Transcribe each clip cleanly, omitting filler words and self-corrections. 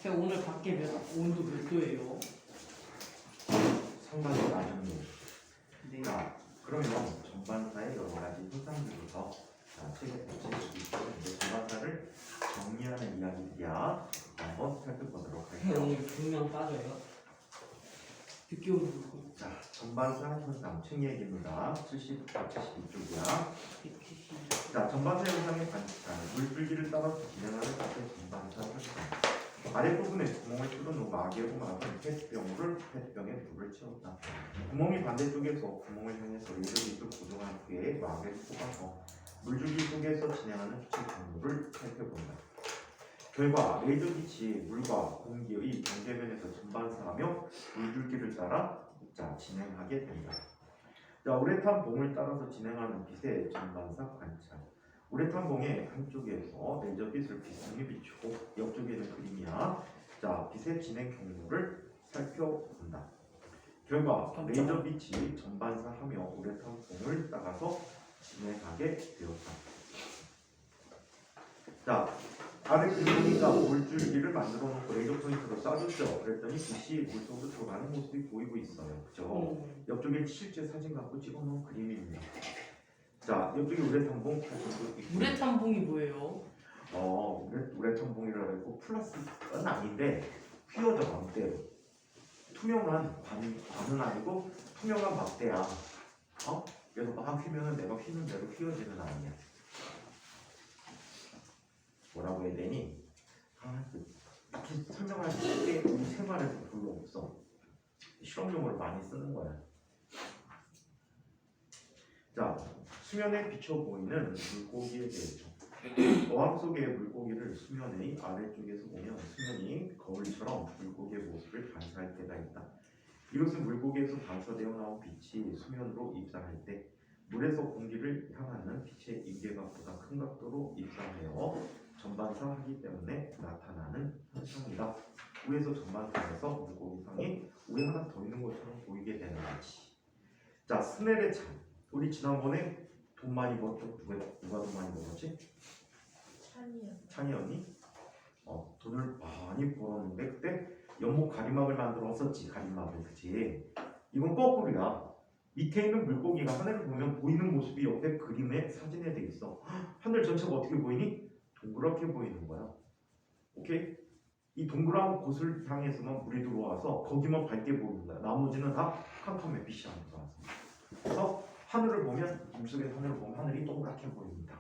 쌤 오늘 밖에 온도 몇 도예요? 상당히 낮은 물. 네. 자, 그러면 전반사의 여러 가지 현상들부터 책에 대체수도 있고 이제 전반사를 정리하는 이야기들이야. 한번 살펴보도록 할게요. 오늘 분명 빠져요. 듣기 오는 거. 자, 전반사 현상 책 얘기입니다. 70부터 72쪽이야. 자, 전반사 현상의 관찰, 물줄기를 따라서 진행하는 것의 전반사 현상. 아랫부분에 구멍을 뚫어놓은 마개구막은 페트병에 물을 채웠다. 구멍이 반대쪽에서 구멍을 향해서 레이저빛을 고정한 후에 마개를 뽑아서 물줄기 속에서 진행하는 빛의 경로를 살펴본다. 결과 레이저빛이 물과 공기의 경계면에서 전반사하며 물줄기를 따라 진행하게 된다. 자, 우레탄 봉을 따라서 진행하는 빛의 전반사 관찰. 우레탄 봉의 한쪽에서 레이저빛을 비스듬히 비추고 옆쪽에는 그림이야. 자, 빛의 진행 경로를 살펴본다. 결과 레이저빛이 전반사하며 우레탄 봉을 따라서 진행하게 되었다. 자, 아래 그림보니까 물줄기를 만들어 놓고 레이저 포인트로 쏴줬죠. 그랬더니 빛이 물속으로 들어가는 모습이 보이고 있어요. 그죠? 옆쪽에 실제 사진 갖고 찍어 놓은 그림입니다. 자, 옆쪽에 우레탄 봉 사진도 있고. 우레탄 봉이 뭐예요? 우레탄 봉이라고 해고 플라스틱은 아닌데 휘어져 막대로. 투명한 관은 아니고 투명한 막대야. 그래서 막 휘면은 내가 휘는 대로 휘어지는 아니야. 뭐라고 해야 되니? 딱히 설명할 게 우리 생활에서 별로 없어. 실험용으로 많이 쓰는 거야. 자, 수면에 비쳐 보이는 물고기에 대해서. 어항 속의 물고기를 수면의 아래쪽에서 보면 수면이 거울처럼 물고기의 모습을 반사할 때가 있다. 이것은 물고기에서 반사되어 나온 빛이 수면으로 입상할 때 물에서 공기를 향하는 빛의 인계각보다 큰 각도로 입상하여 전반사하기 때문에 나타나는 현상이다. 위에서 전반사에서 물고기상이 위에 하나 더 있는 것처럼 보이게 되는 거지. 자, 스넬의 참. 우리 지난번에 돈 많이 벌었죠? 누가 돈 많이 벌었지? 찬이 언니? 돈을 많이 벌었는데 그때 연못 가림막을 만들었었지. 가림막을. 그치? 이건 거꾸로야. 밑에 있는 물고기가 하늘을 보면 보이는 모습이 옆에 그림에 사진에 돼 있어. 하늘 전체가 어떻게 보이니? 동그랗게 보이는 거야. 오케이? 이 동그란 곳을 향해서만 물이 들어와서 거기만 밝게 보이는 거야. 나머지는 다 캄캄해. 빛이 안 들어와서. 그래서 하늘을 보면, 물속의 하늘을 보면 하늘이 동그랗게 보입니다.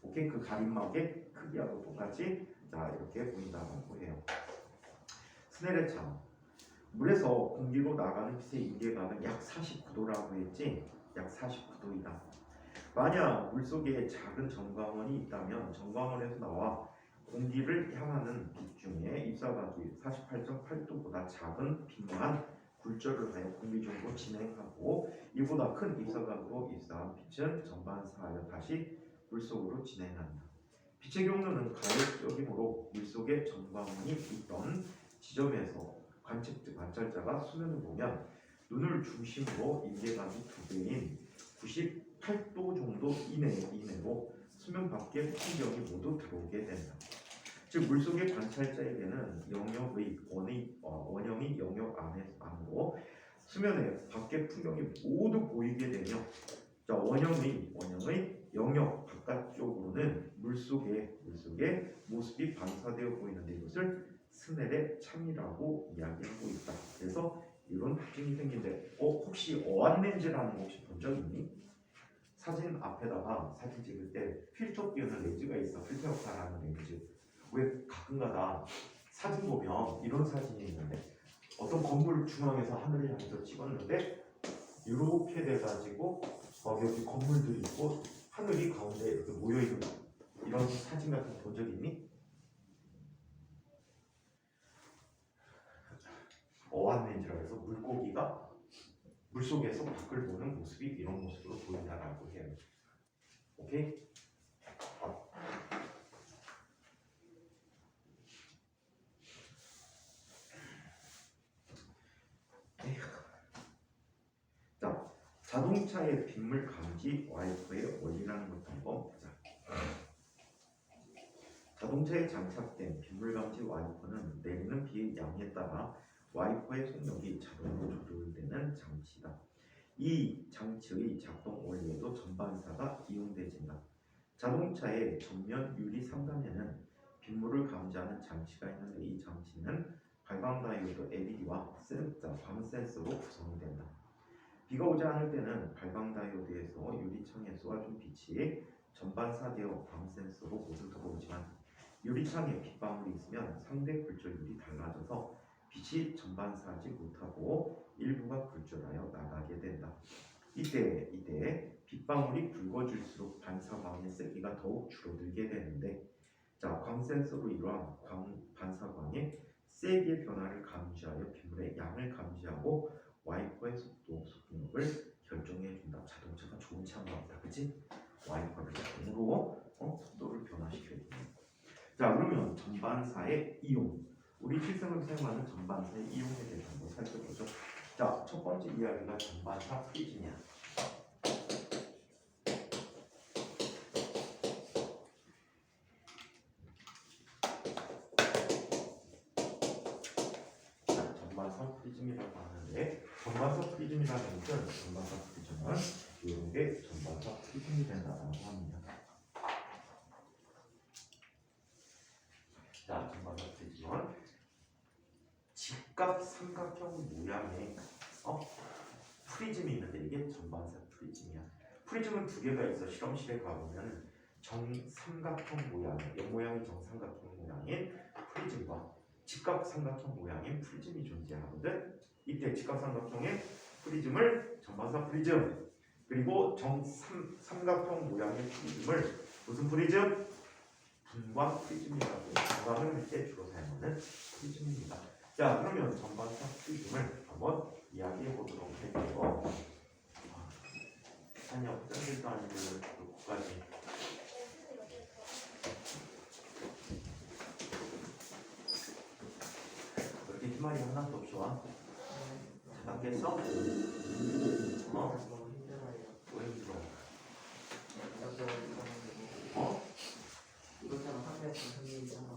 오케이? 그 가림막의 크기하고 똑같이 자, 이렇게 보인다고 해요. 스넬의 참. 물에서 공기로 나가는 빛의 인계각은 약 49도라고 했지? 약 49도이다. 만약 물속에 작은 전광원이 있다면 전광원에서 나와 공기를 향하는 빛 중에 입사각이 48.8도보다 작은 빈만 굴절을 하여 공기 중으로 진행하고 이보다 큰 입사각으로 입사한 빛은 전반사하여 다시 물속으로 진행한다. 빛의 경로는 가역적이므로 물속에 전광원이 있던 지점에서 관찰자가 수면을 보면 눈을 중심으로 인계각이 2배인 98도 정도 이내로 수면 밖의 풍경이 모두 들어오게 된다. 즉 물속의 관찰자에게는 원형이 영역 안으로 수면의 밖의 풍경이 모두 보이게 되며 자, 원형의 영역 바깥쪽으로는 물속의 모습이 반사되어 보이는데 이것을 스넬의 참이라고 이야기하고 있다. 그래서 이런 특징이 생긴데 혹시 어안렌즈라는 거 혹시 본 적 있니? 사진 앞에다가 사진 찍을 때 필터 띄우는 렌즈가 있어. 필터 역할하는 렌즈. 왜 가끔가다 사진 보면 이런 사진이 있는데 어떤 건물 중앙에서 하늘을 향해서 찍었는데 이렇게 돼가지고 여기 건물들이 있고 하늘이 가운데 이렇게 모여있는 이런 사진 같은 거 본 적 있니? 어안렌즈라고 해서 물고기가 물속에서 밖을 보는 모습이 이런 모습으로 보인다라고 해요. 오케이? 자, 자동차의 빗물 감지 와이퍼의 원리라는 것도 한번 보자. 자동차에 장착된 빗물 감지 와이퍼는 내리는 비의 양에 따라 와이퍼의 속력이 자동으로 조절되는 장치다. 이 장치의 작동 원리에도 전반사가 이용되진다. 자동차의 전면 유리 상단에는 빗물을 감지하는 장치가 있는데 이 장치는 발광 다이오드 LED와 광 센서로 구성이 된다. 비가 오지 않을 때는 발광 다이오드에서 유리창에 쏘아준 빛이 전반사되어 광 센서로 모두 들어오지만 유리창에 빗방울이 있으면 상대 굴절율이 달라져서 빛이 전반사하지 못하고 일부가 굴절하여 나가게 된다. 이때 빗방울이 굵어질수록 반사광의 세기가 더욱 줄어들게 되는데 광 센서로 이러한 반사광의 세기의 변화를 감지하여 빗물의 양을 감지하고 와이퍼의 속력을 결정해 준다. 자동차가 좋은 차 한번 같다, 그치? 와이퍼를 자동으로 속도를 변화시켜 준다. 자, 그러면 전반사의 이용. 우리 실생활 사용하는 전반사의 이용에 대해서 한번 살펴보죠. 자, 첫 번째 이야기가 전반사 프리즘이야. 자, 전반사 프리즘이라고 하는데 전반사 프리즘이라는 것은 전반사 프리즘은 이런 게 전반사 프리즘이 된다라고 합니다. 자, 전반사 프리즘은 직각 삼각형 모양의 프리즘이 있는데 이게 전반사 프리즘이야. 프리즘은 두 개가 있어. 실험실에 가보면 정삼각형 모양의 옆모양이 정삼각형 모양인 프리즘과 직각 삼각형 모양인 프리즘이 존재하거든. 이때 직각 삼각형의 프리즘을 전반사 프리즘, 그리고 정삼각형 모양의 프리즘을 무슨 프리즘? 분광 프리즘이라고 해요. 분광을 할 때 주로 사용하는 프리즘입니다. 자, 그러면 전반사 프리즘을 한번 이야기해 보도록 할게요. 아니, 학생들도 아니고 요거까지. 이렇게 희망이 하나도 없어? 찾았겠어? 너무 힘들어요. 왜 힘들어? 이것처럼 한달 선생님이잖아.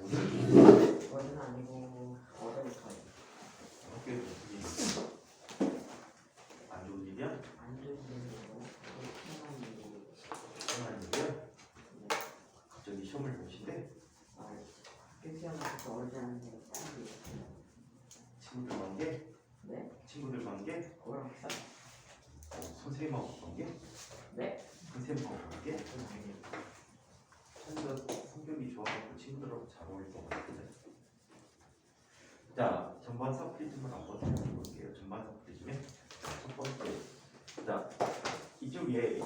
오늘? 어제는 아니고 어제부터요. 학교에 무슨 일이 안 좋은 일이야? 안 좋은 일이고 편한 일이고. 편한 일이야? 갑자기 시험을 보신대? 학교 시험부터 어제 하는데 딸이 친구들 관계? 네? 친구들 관계? 그거랑 싸. 선생님하고 관계? 네? 선생님하고 관계? 친구가 성격이 좋아서 친구들하고 잘 어울릴 것 같은데. 자, 전반사 프리즘을 한번 해볼게요. 전반사 프리즘의 첫 번째. 자, 이쪽에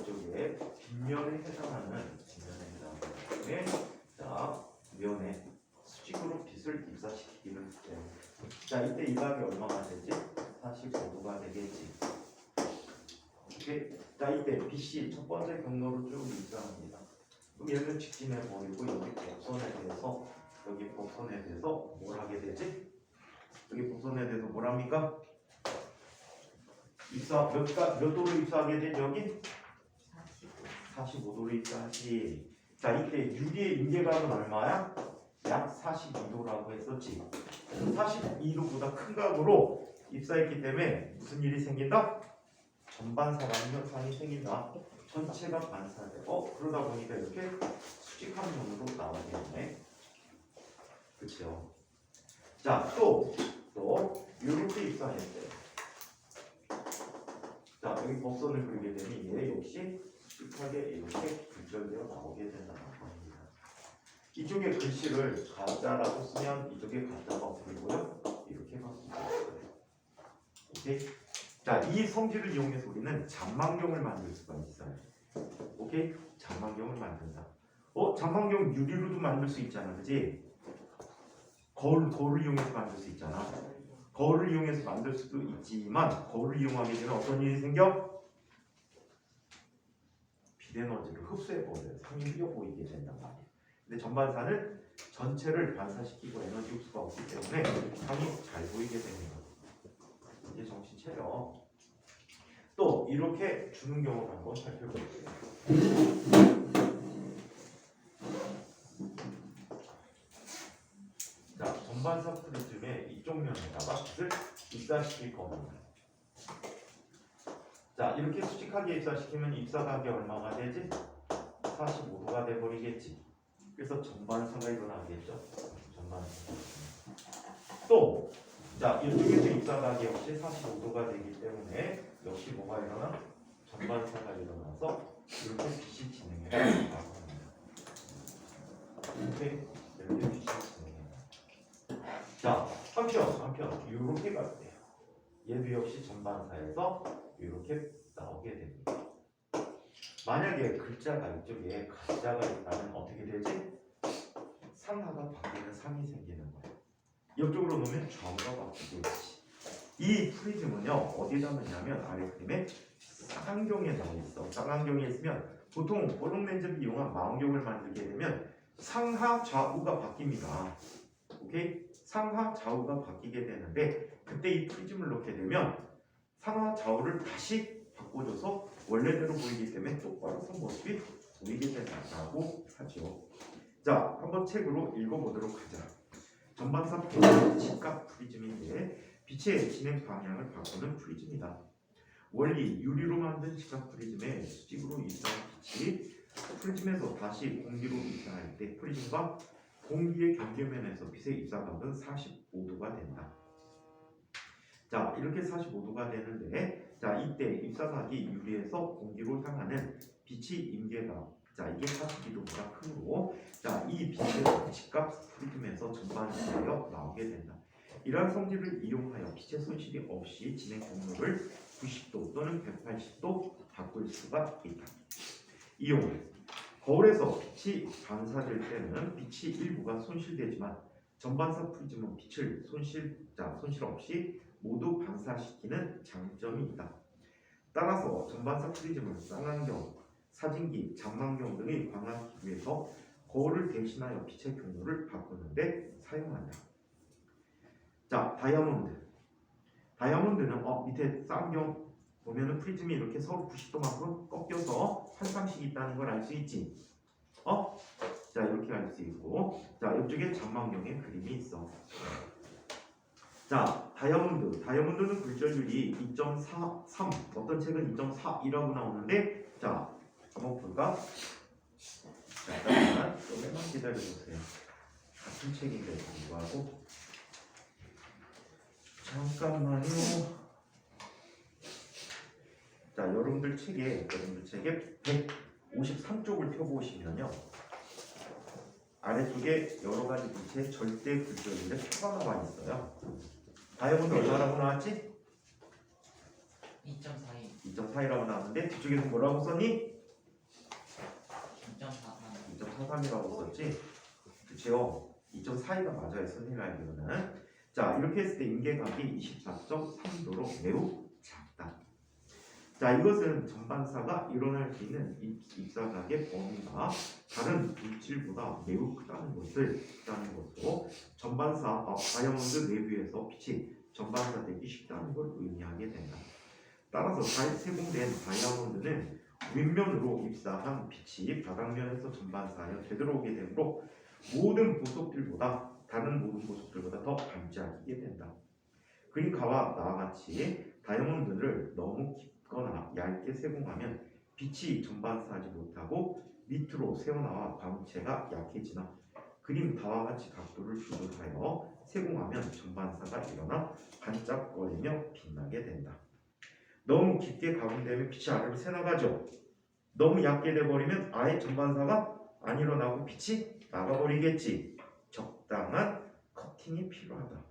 빗면에 해당하는 자, 면에 수직으로 빛을 입사시키기를 해요. 자, 이때 이각이 얼마가 되지? 45도가 되겠지. 오케이? 자, 이때 빛이 첫 번째 경로로 쭉 입사합니다. 그럼 얘를 직진해 버리고 여기 복선에 대해서 뭘 하게 되지? 여기 복선에 대해서 뭘 합니까? 몇 도로 입사하게 되죠? 여기? 45도로 입사하지. 자, 이때 유리의 임계각은 얼마야? 약 42도라고 했었지. 42도보다 큰 각으로 입사했기 때문에 무슨 일이 생긴다? 전반사라는 현상이 생긴다. 전체가 반사돼. 그러다 보니까 이렇게 수직한 면으로 나오겠네. 그렇죠? 자, 또 이렇게 입사했대. 자, 여기 법선을 그리게 되니 얘 역시 수직하게 이렇게 굴절되어 나오게 된다고 합니다. 이쪽에 글씨를 가짜라고 쓰면 이쪽에 가짜가 보이고요. 이렇게 바꾸고 있어요. 오케이? 자, 이 성질을 이용해서 우리는 잔망경을 만들 수가 있어요. 오케이? 잔망경을 만든다. 잔망경 유리로도 만들 수 있잖아, 그지? 거울을 이용해서 만들 수 있잖아. 거울을 이용해서 만들 수도 있지만 거울을 이용하게 되면 어떤 일이 생겨? 빛에너지를 흡수해버려요. 상이 휘어 보이게 된단 말이에요. 근데 전반사는 전체를 반사시키고 에너지 흡수가 없기 때문에 상이 잘 보이게 되는 거예요. 이제 정신 차려. 또 이렇게 주는 경우를 한번 살펴볼게요. 전반사 프리즘의 이쪽 면에다가 빛을 입사시킬 겁니다. 자, 이렇게 수직하게 입사시키면 입사각이 얼마가 되지? 45도가 돼버리겠지. 그래서 전반사가 일어나겠죠. 전반사. 또, 자, 이쪽에서 입사각이 역시 45도가 되기 때문에 역시 뭐가 일어나? 전반사가 일어나서 이렇게 빛이 진행해요. 이렇게 빛이 진행해요. 자, 한편 이렇게 가도 돼요. 얘도 역시 전반사에서 이렇게 나오게 됩니다. 만약에 글자가 이쪽에 가짜가 있다면 어떻게 되지? 상하가 바뀌는 상이 생기는 거예요. 이쪽으로 놓으면 좌우가 바뀌고 있지. 이 프리즘은요 어디다 넣냐면 아래 그림에 쌍안경에 나와 있어. 쌍안경에 있으면 보통 볼록 렌즈를 이용한 망원경을 만들게 되면 상하 좌우가 바뀝니다. 오케이? 상하 좌우가 바뀌게 되는데 그때 이 프리즘을 넣게 되면 상하 좌우를 다시 바꿔줘서 원래대로 보이기 때문에 똑바로 선 모습이 보이게 된다고 하죠. 자, 한번 책으로 읽어보도록 하자. 전반사 프리즘은 직각 프리즘인데 빛의 진행 방향을 바꾸는 프리즘이다. 원리 유리로 만든 직각 프리즘에 수직으로 입사한 빛이 프리즘에서 다시 공기로 입사할 때 프리즘과 공기의 경계면에서 빛의 입사각은 45도가 된다. 자, 이렇게 45도가 되는데, 자, 이때 입사각이 유리에서 공기로 향하는 빛이 임계각. 자, 이게 42도보다 크고, 자, 이 빛의 직각 프리즘에서 전반사되어 나오게 된다. 이러한 성질을 이용하여 빛의 손실이 없이 진행 경로를 90도 또는 180도 바꿀 수가 있다. 이용. 거울에서 빛이 반사될 때는 빛이 일부가 손실되지만 전반사 프리즘은 빛을 손실 없이 모두 반사시키는 장점이 있다. 따라서 전반사 프리즘은 쌍안경, 사진기, 장망경 등의 광학 기구에서 거울을 대신하여 빛의 경로를 바꾸는데 사용한다. 자, 다이아몬드는 밑에 쌍안경 보면은 프리즘이 이렇게 서로 90도만큼 꺾여서 환상식이 있다는 걸 알 수 있지. 자, 이렇게 알 수 있고, 자, 이쪽에 장망경의 그림이 있어. 자, 다이아몬드는 굴절률이 2.43, 어떤 책은 2.42라고 나오는데, 자, 한번 볼까? 잠깐만, 조금만 기다려주세요. 같은 책인데 불구하고. 잠깐만요. 자, 여러분들 책에 153쪽을 펴보시면요, 아래쪽에 여러 가지 빛의 절대 굴절률의 표가 나와 있어요. 다이아몬드 얼마라고 나왔지? 2.42. 2.42라고 나왔는데 뒤쪽에서 뭐라고 썼니? 2.43. 2.43이라고 썼지? 그치요? 2.42가 맞아요, 선생님 알기로는. 자, 이렇게 했을 때 임계각이 24.3도로 매우 작다. 자, 이것은 전반사가 일어날 수 있는 입사각의 범위가 다른 물질보다 매우 크다는 것으로 전반사 다이아몬드 내부에서 빛이 전반사되기 쉽다는 걸 의미하게 된다. 따라서 세공된 다이아몬드는 윗면으로 입사한 빛이 바닥면에서 전반사하여 되돌아오게 되므로 다른 모든 보석들보다 더 반짝이게 된다. 그림가와 나와 같이 다이아몬드를 너무 깊거나 얇게 세공하면 빛이 전반사하지 못하고 밑으로 새어나와 광채가 약해지나 그림 다와 같이 각도를 조절하여 세공하면 전반사가 일어나 반짝거리며 빛나게 된다. 너무 깊게 가공되면 빛이 아래로 새나가죠. 너무 얇게 돼버리면 아예 전반사가 안 일어나고 빛이 나가버리겠지. 적당한 커팅이 필요하다.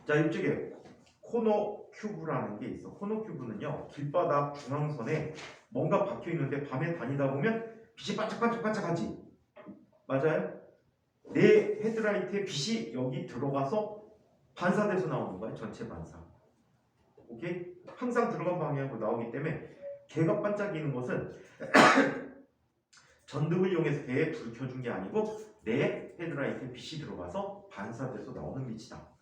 자, 이쪽에 코너 큐브라는 게 있어. 코너 큐브는요, 길바닥 중앙선에 뭔가 박혀 있는데 밤에 다니다 보면 빛이 반짝반짝반짝하지. 맞아요? 내 헤드라이트에 빛이 여기 들어가서 반사돼서 나오는 거야. 전체 반사. 오케이? 항상 들어간 방향으로 나오기 때문에 걔가 반짝이는 것은 전등을 이용해서 걔에 불을 켜준 게 아니고 내 헤드라이트에 빛이 들어가서 반사돼서 나오는 빛이다.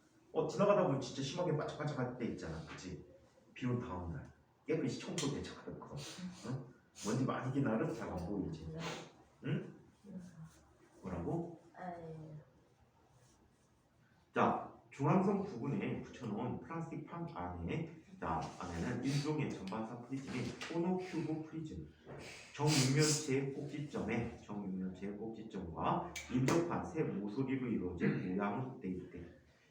지나가다 보면 진짜 심하게 반짝반짝할 때 있잖아. 그치? 비 온 다음 날 깨끗이 청소되죠. 응? 먼지 많이 낀 날은 잘 안 보이지. 응? 뭐라고? 자, 중앙선 부분에 붙여놓은 플라스틱 판 안에는 일종의 전반사 프리즘인 코노큐브 프리즘, 정육면체의 꼭지점과 인접한 세 모서리로 이루어진 모양으로 되어 있대.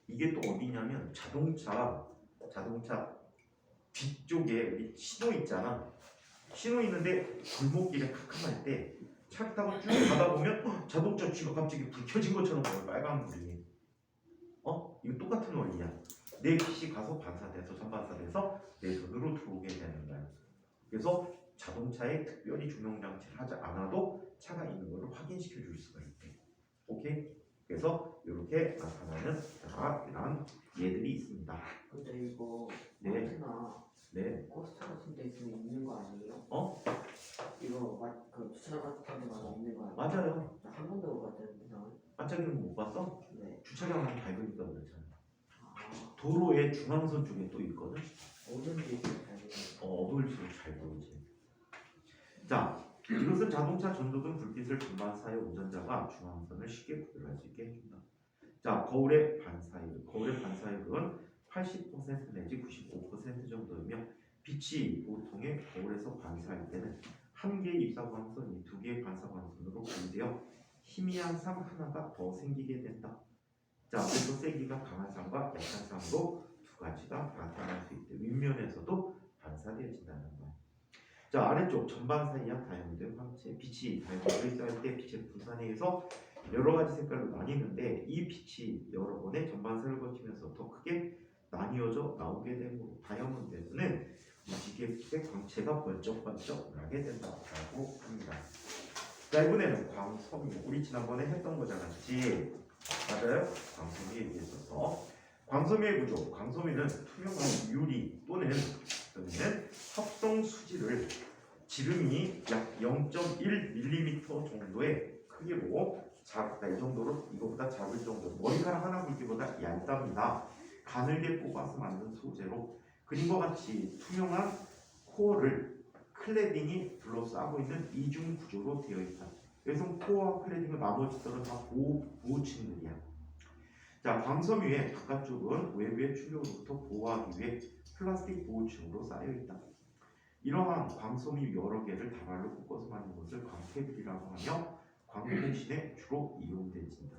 이게 또 어디냐면 자동차 뒤쪽에 신호 있잖아. 신호 있는데 골목길에 캄캄할 때 차 타고 쭉 가다 보면 자동차 뒤가 갑자기 불 켜진 것처럼 보여. 빨간 불이. 이거 똑같은 원리야. 내 빛이 가서 반사돼서 전반사돼서 내 눈으로 들어오게 되는 거야. 그래서 자동차에 특별히 조명 장치를 하지 않아도 차가 있는 것을 확인시켜 줄 수가 있대. 오케이? 그래서 이렇게 나타나는 이런 얘들이 있습니다. 근데 이거 네. 마트나 네. 코스트 같은 데 있으면 있는 거 아니에요? 이거 그 주차장 같은 데 가서 있는 거 아니에요? 맞아요. 한 번도 못 봤는데 나. 반짝이는 거 못 봤어? 네. 주차장만 밝으니까 그렇잖아. 아, 도로의 중앙선 쪽에 또 있거든. 어딘지 잘 모르겠어요. 어두울수록 잘 보이지. 자, 이것은 자동차 전조등 불빛을 전반사의 운전자가 중앙선을 쉽게 구별할 수 있게 해준다. 자, 거울의 반사율은 80% 내지 95% 정도이며 빛이 보통의 거울에서 반사할 때는 한 개의 입사광선이 두 개의 반사광선으로 분리되어 희미한 상 하나가 더 생기게 된다. 자, 그래서 세기가 강한 상과 약한 상으로 두 가지가 나타날 수 있대. 윗면에서도 반사되어진다는 거야. 자, 아래쪽 전반 사이와 다용된 황체, 빛이 다용되어 있을 때 빛의 분산에 의해서 여러 가지 색깔로 나뉘는데 이 빛이 여러 번의 전반사를 거치면서 더 크게 나뉘어져 나오게 되므로 다이아몬드에서는 무지개색 광채가 번쩍번쩍 나게 된다고 합니다. 자, 이번에는 광섬유. 우리 지난번에 했던 거잖아, 그치? 맞아요? 광섬유에 대해서 광섬유의 구조. 광섬유는 투명한 유리 또는 합성 수지를 지름이 약 0.1mm 정도의 크기로 작다. 이 정도로 이거보다 작을 정도. 머리카락 하나 굵기보다 얇답니다. 가늘게 뽑아서 만든 소재로 그림과 같이 투명한 코어를 클레딩이 둘러싸고 있는 이중 구조로 되어 있다. 그래서 코어와 클레딩은 나머지들은 다 보호층들이야. 자, 광섬유의 바깥쪽은 외부의 충격으로부터 보호하기 위해 플라스틱 보호층으로 쌓여 있다. 이러한 광섬유 여러 개를 다발로 묶어서 만든 것을 광캐블이라고 하며 광통신에 주로 이용된다.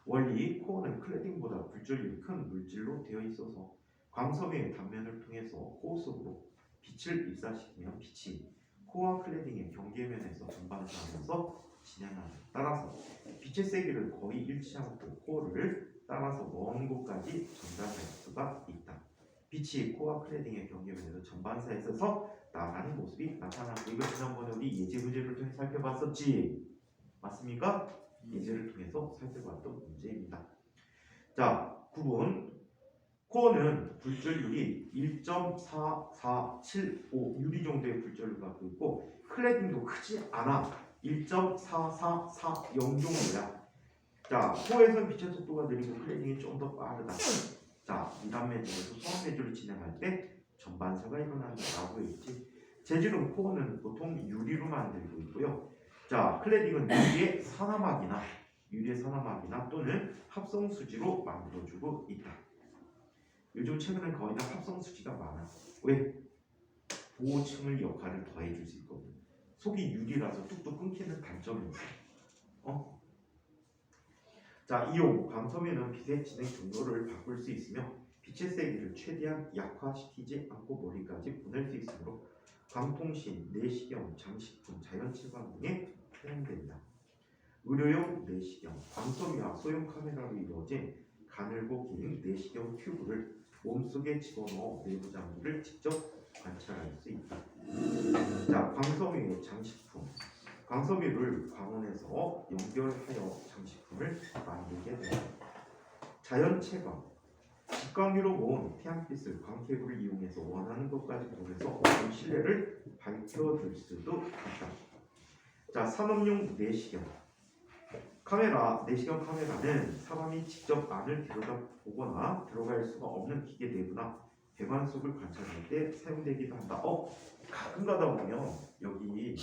원리 코어는 클레딩보다 굴절력이 큰 물질로 되어 있어서 광섬유의 단면을 통해서 코어 속으로 빛을 입사시키면 빛이 코어와 클레딩의 경계면에서 전반사하면서 진행한다. 따라서 빛의 세기를 거의 잃지 않고 코어를 따라서 먼 곳까지 전달할 수가 있다. 빛이 코어와 클레딩의 경계면에서 전반사에 있어서 나가는 모습이 나타나고, 이거 지난번에 우리 예제 문제를 통해 살펴봤었지? 맞습니까? 예제를 통해서 살펴봤던 문제입니다. 자, 9번. 코어는 굴절률이 1.4475 유리 정도의 굴절률을 갖고 있고 클레딩도 크지 않아. 1.4440 정도야. 자, 코어에서는 빛의 속도가 느리고 클레딩이 좀 더 빠르다. 자, 이단 매듭에서 소환 매듭을 진행할 때 전반사가 일어난다라고 했지. 재질은 코어는 보통 유리로 만들고 있고요. 자, 클레딩은 유리의 산화막이나 또는 합성 수지로 만들어주고 있다. 요즘 최근에 거의 다 합성 수지가 많아. 왜? 보호층의 역할을 더해줄 수 있거든. 속이 유리라서 뚝뚝 끊기는 단점이 있어. 자, 이용 광섬유는 빛의 진행 경로를 바꿀 수 있으며 빛의 세기를 최대한 약화시키지 않고 멀리까지 보낼 수 있으므로 광통신, 내시경, 장식품, 자연칠광 등에 사용된다. 의료용 내시경, 광섬유와 소형 카메라로 이루어진 가늘고 긴 내시경 튜브를 몸속에 집어넣어 내부 장기를 직접 관찰할 수 있다. 자, 광섬유의 장식품. 광섬유를 광원에서 연결하여 장식품을 만들게 된다. 자연 채광. 직광기로 모은 태양빛을 광캐블을 이용해서 원하는 것까지 보내서 어떤 실내를 밝혀줄 수도 있다. 자, 산업용 내시경. 내시경 카메라는 사람이 직접 안을 들여다보거나 들어갈 수가 없는 기계 내부나 배관 속을 관찰할 때 사용되기도 한다. 가끔 가다 보면 여기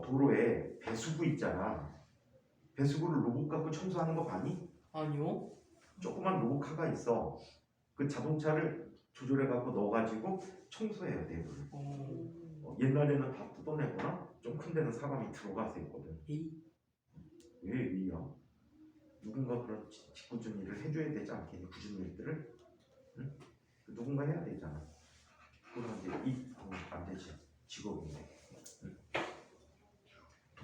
도로에 배수구 있잖아. 배수구를 로봇 갖고 청소하는 거 봤니? 아니요. 조그만 로봇카가 있어. 그 자동차를 조절해 갖고 넣어가지고 청소해요 내부를. 옛날에는 다 뜯어내거나 좀 큰 데는 사람이 들어가서 했거든. 에이. 왜 위야? 누군가 그런 짓궂은 일을 해줘야 되지 않겠니? 굳은 일들을? 응? 누군가 해야 되잖아. 그럼 이제 안 되지. 직업인데. 응?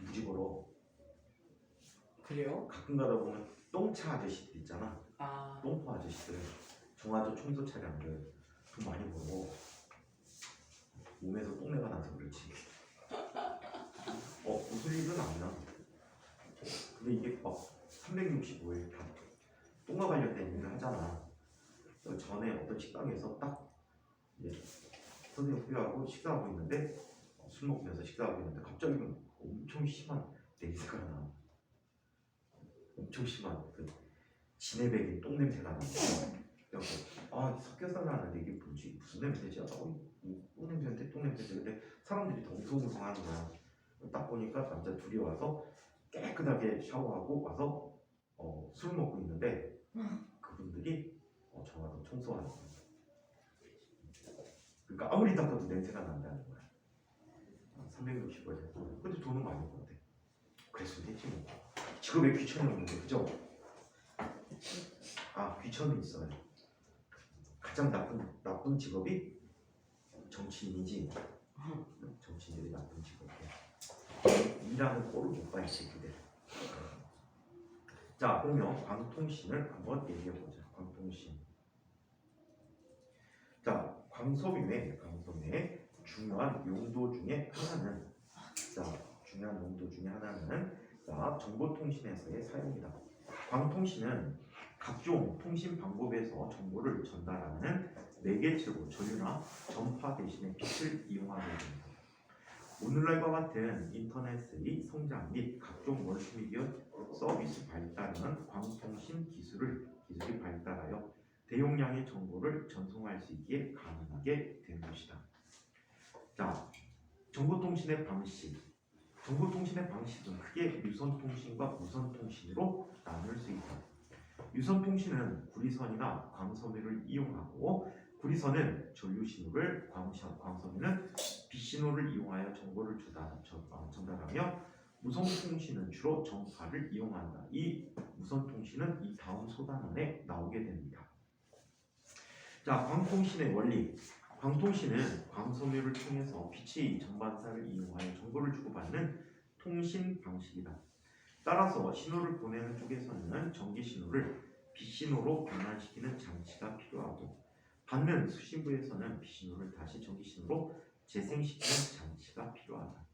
무지거러. 그래요? 가끔 가다 보면 똥차 아저씨들 있잖아. 아. 똥포 아저씨들. 중화조 청소 차량들 돈 많이 벌어. 몸에서 똥내가 나서 그렇지. 웃을 일은 안 나. 근데 이게 막 365일 다 똥과 관련된 일을 하잖아. 전에 어떤 식당에서 딱 이제 선생님 후배하고 식사하고 있는데 술 먹으면서 식사하고 있는데 갑자기 엄청 심한 냄새가 나. 엄청 심한 그 진해백인 똥 냄새가 나. 그래서 섞여서 나는데 이게 뭐지? 무슨 냄새지? 똥 냄새인데 똥 냄새인데 근데 사람들이 덩성덩성하는 거야. 딱 보니까 남자 둘이 와서 깨끗하게 샤워하고 와서 술 먹고 있는데 그분들이 정화조 청소하는 거야. 그러니까 아무리 닦아도 냄새가 난다는 거야. 360원. 근데 돈은 많이 버는데. 그랬으면 됐지 뭐. 직업에 귀천이 없는데 그죠? 귀천은 있어요. 가장 나쁜 직업이 정치인이지. 정치인들이 나쁜 직업이야. 일하는 꼴을 못 봐 이 새끼들. 자 그러면 광통신을 한번 얘기해보자. 광통신. 자 광섬유의 중요한 용도 중에 하나는 정보통신에서의 사용이다. 광통신은 각종 통신 방법에서 정보를 전달하는 매개체로 전류나 전파 대신에 빛을 이용하게 됩니다. 오늘날과 같은 인터넷의 성장 및 각종 멀티미디어 서비스 발달은 광통신 기술이 발달하여 대용량의 정보를 전송할 수 있게 가능하게 된 것이다. 자, 정보통신의 방식은 크게 유선통신과 무선통신으로 나눌 수 있다. 유선통신은 구리선이나 광섬유를 이용하고 구리선은 전류신호를, 광섬유는 빛신호를 이용하여 정보를 전달하며 무선통신은 주로 전파를 이용한다. 이 무선통신은 이 다음 소단원에 나오게 됩니다. 자, 광통신의 원리. 광통신은 광섬유를 통해서 빛의 전반사를 이용하여 정보를 주고받는 통신 방식이다. 따라서 신호를 보내는 쪽에서는 전기 신호를 빛 신호로 변환시키는 장치가 필요하고 받는 수신부에서는 빛 신호를 다시 전기 신호로 재생시키는 장치가 필요하다.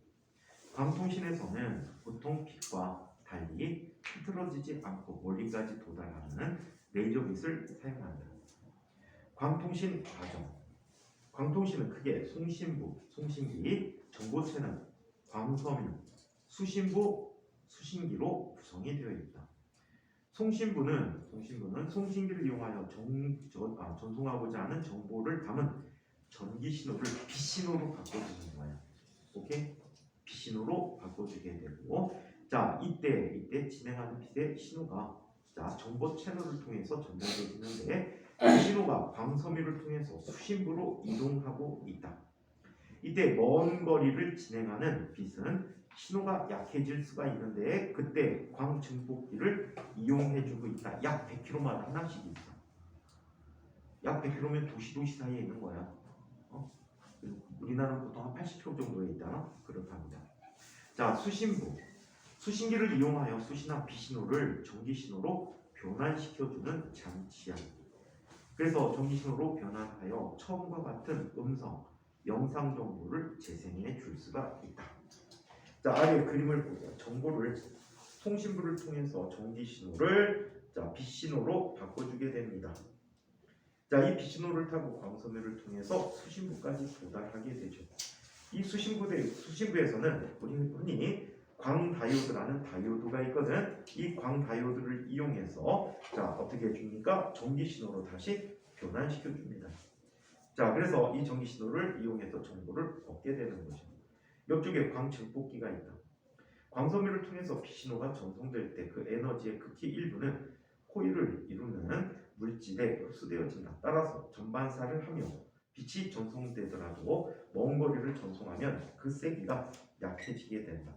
광통신에서는 보통 빛과 달리 흐트러지지 않고 멀리까지 도달하는 레이저 빛을 사용한다. 광통신 과정. 광통신은 크게 송신부, 송신기, 정보체는 광섬유, 수신부, 수신기로 구성이 되어 있다. 송신부는 송신기를 이용하여 전송하고자 하는 정보를 담은 전기 신호를 빛 신호로 바꿔주는 거야. 오케이? 빛 신호로 바꿔주게 되고, 자 이때 진행하는 빛의 신호가 정보 채널을 통해서 전달되는데 이 신호가 광섬유를 통해서 수신부로 이동하고 있다. 이때 먼 거리를 진행하는 빛은 신호가 약해질 수가 있는데 그때 광증폭기를 이용해주고 있다. 약 100km마다 하나씩 있어. 약 100km면 도시 사이에 있는 거야. 우리나라는 보통 한 80km 정도에 있다. 그렇답니다. 자, 수신부. 수신기를 이용하여 수신한 빛신호를 전기신호로 변환시켜주는 장치야. 그래서 전기신호로 변환하여 처음과 같은 음성, 영상 정보를 재생해 줄 수가 있다. 자, 아래 그림을 보세요. 정보를 송신부를 통해서 전기신호를 빛신호로 바꿔주게 됩니다. 자, 이 빛신호를 타고 광섬유를 통해서 수신부까지 도달하게 되죠. 이 수신부에서는 우리 흔히 광다이오드라는 다이오드가 있거든. 이 광다이오드를 이용해서 어떻게 해줍니까? 전기신호로 다시 변환시켜 줍니다. 자, 그래서 이 전기신호를 이용해서 정보를 얻게 되는 거죠. 옆쪽에 광증폭기가 있다. 광섬유를 통해서 빛신호가 전송될 때 그 에너지의 극히 일부는 코일을 이루는 물질에 흡수되어진다. 따라서 전반사를 하며 빛이 전송되더라도 먼 거리를 전송하면 그 세기가 약해지게 된다.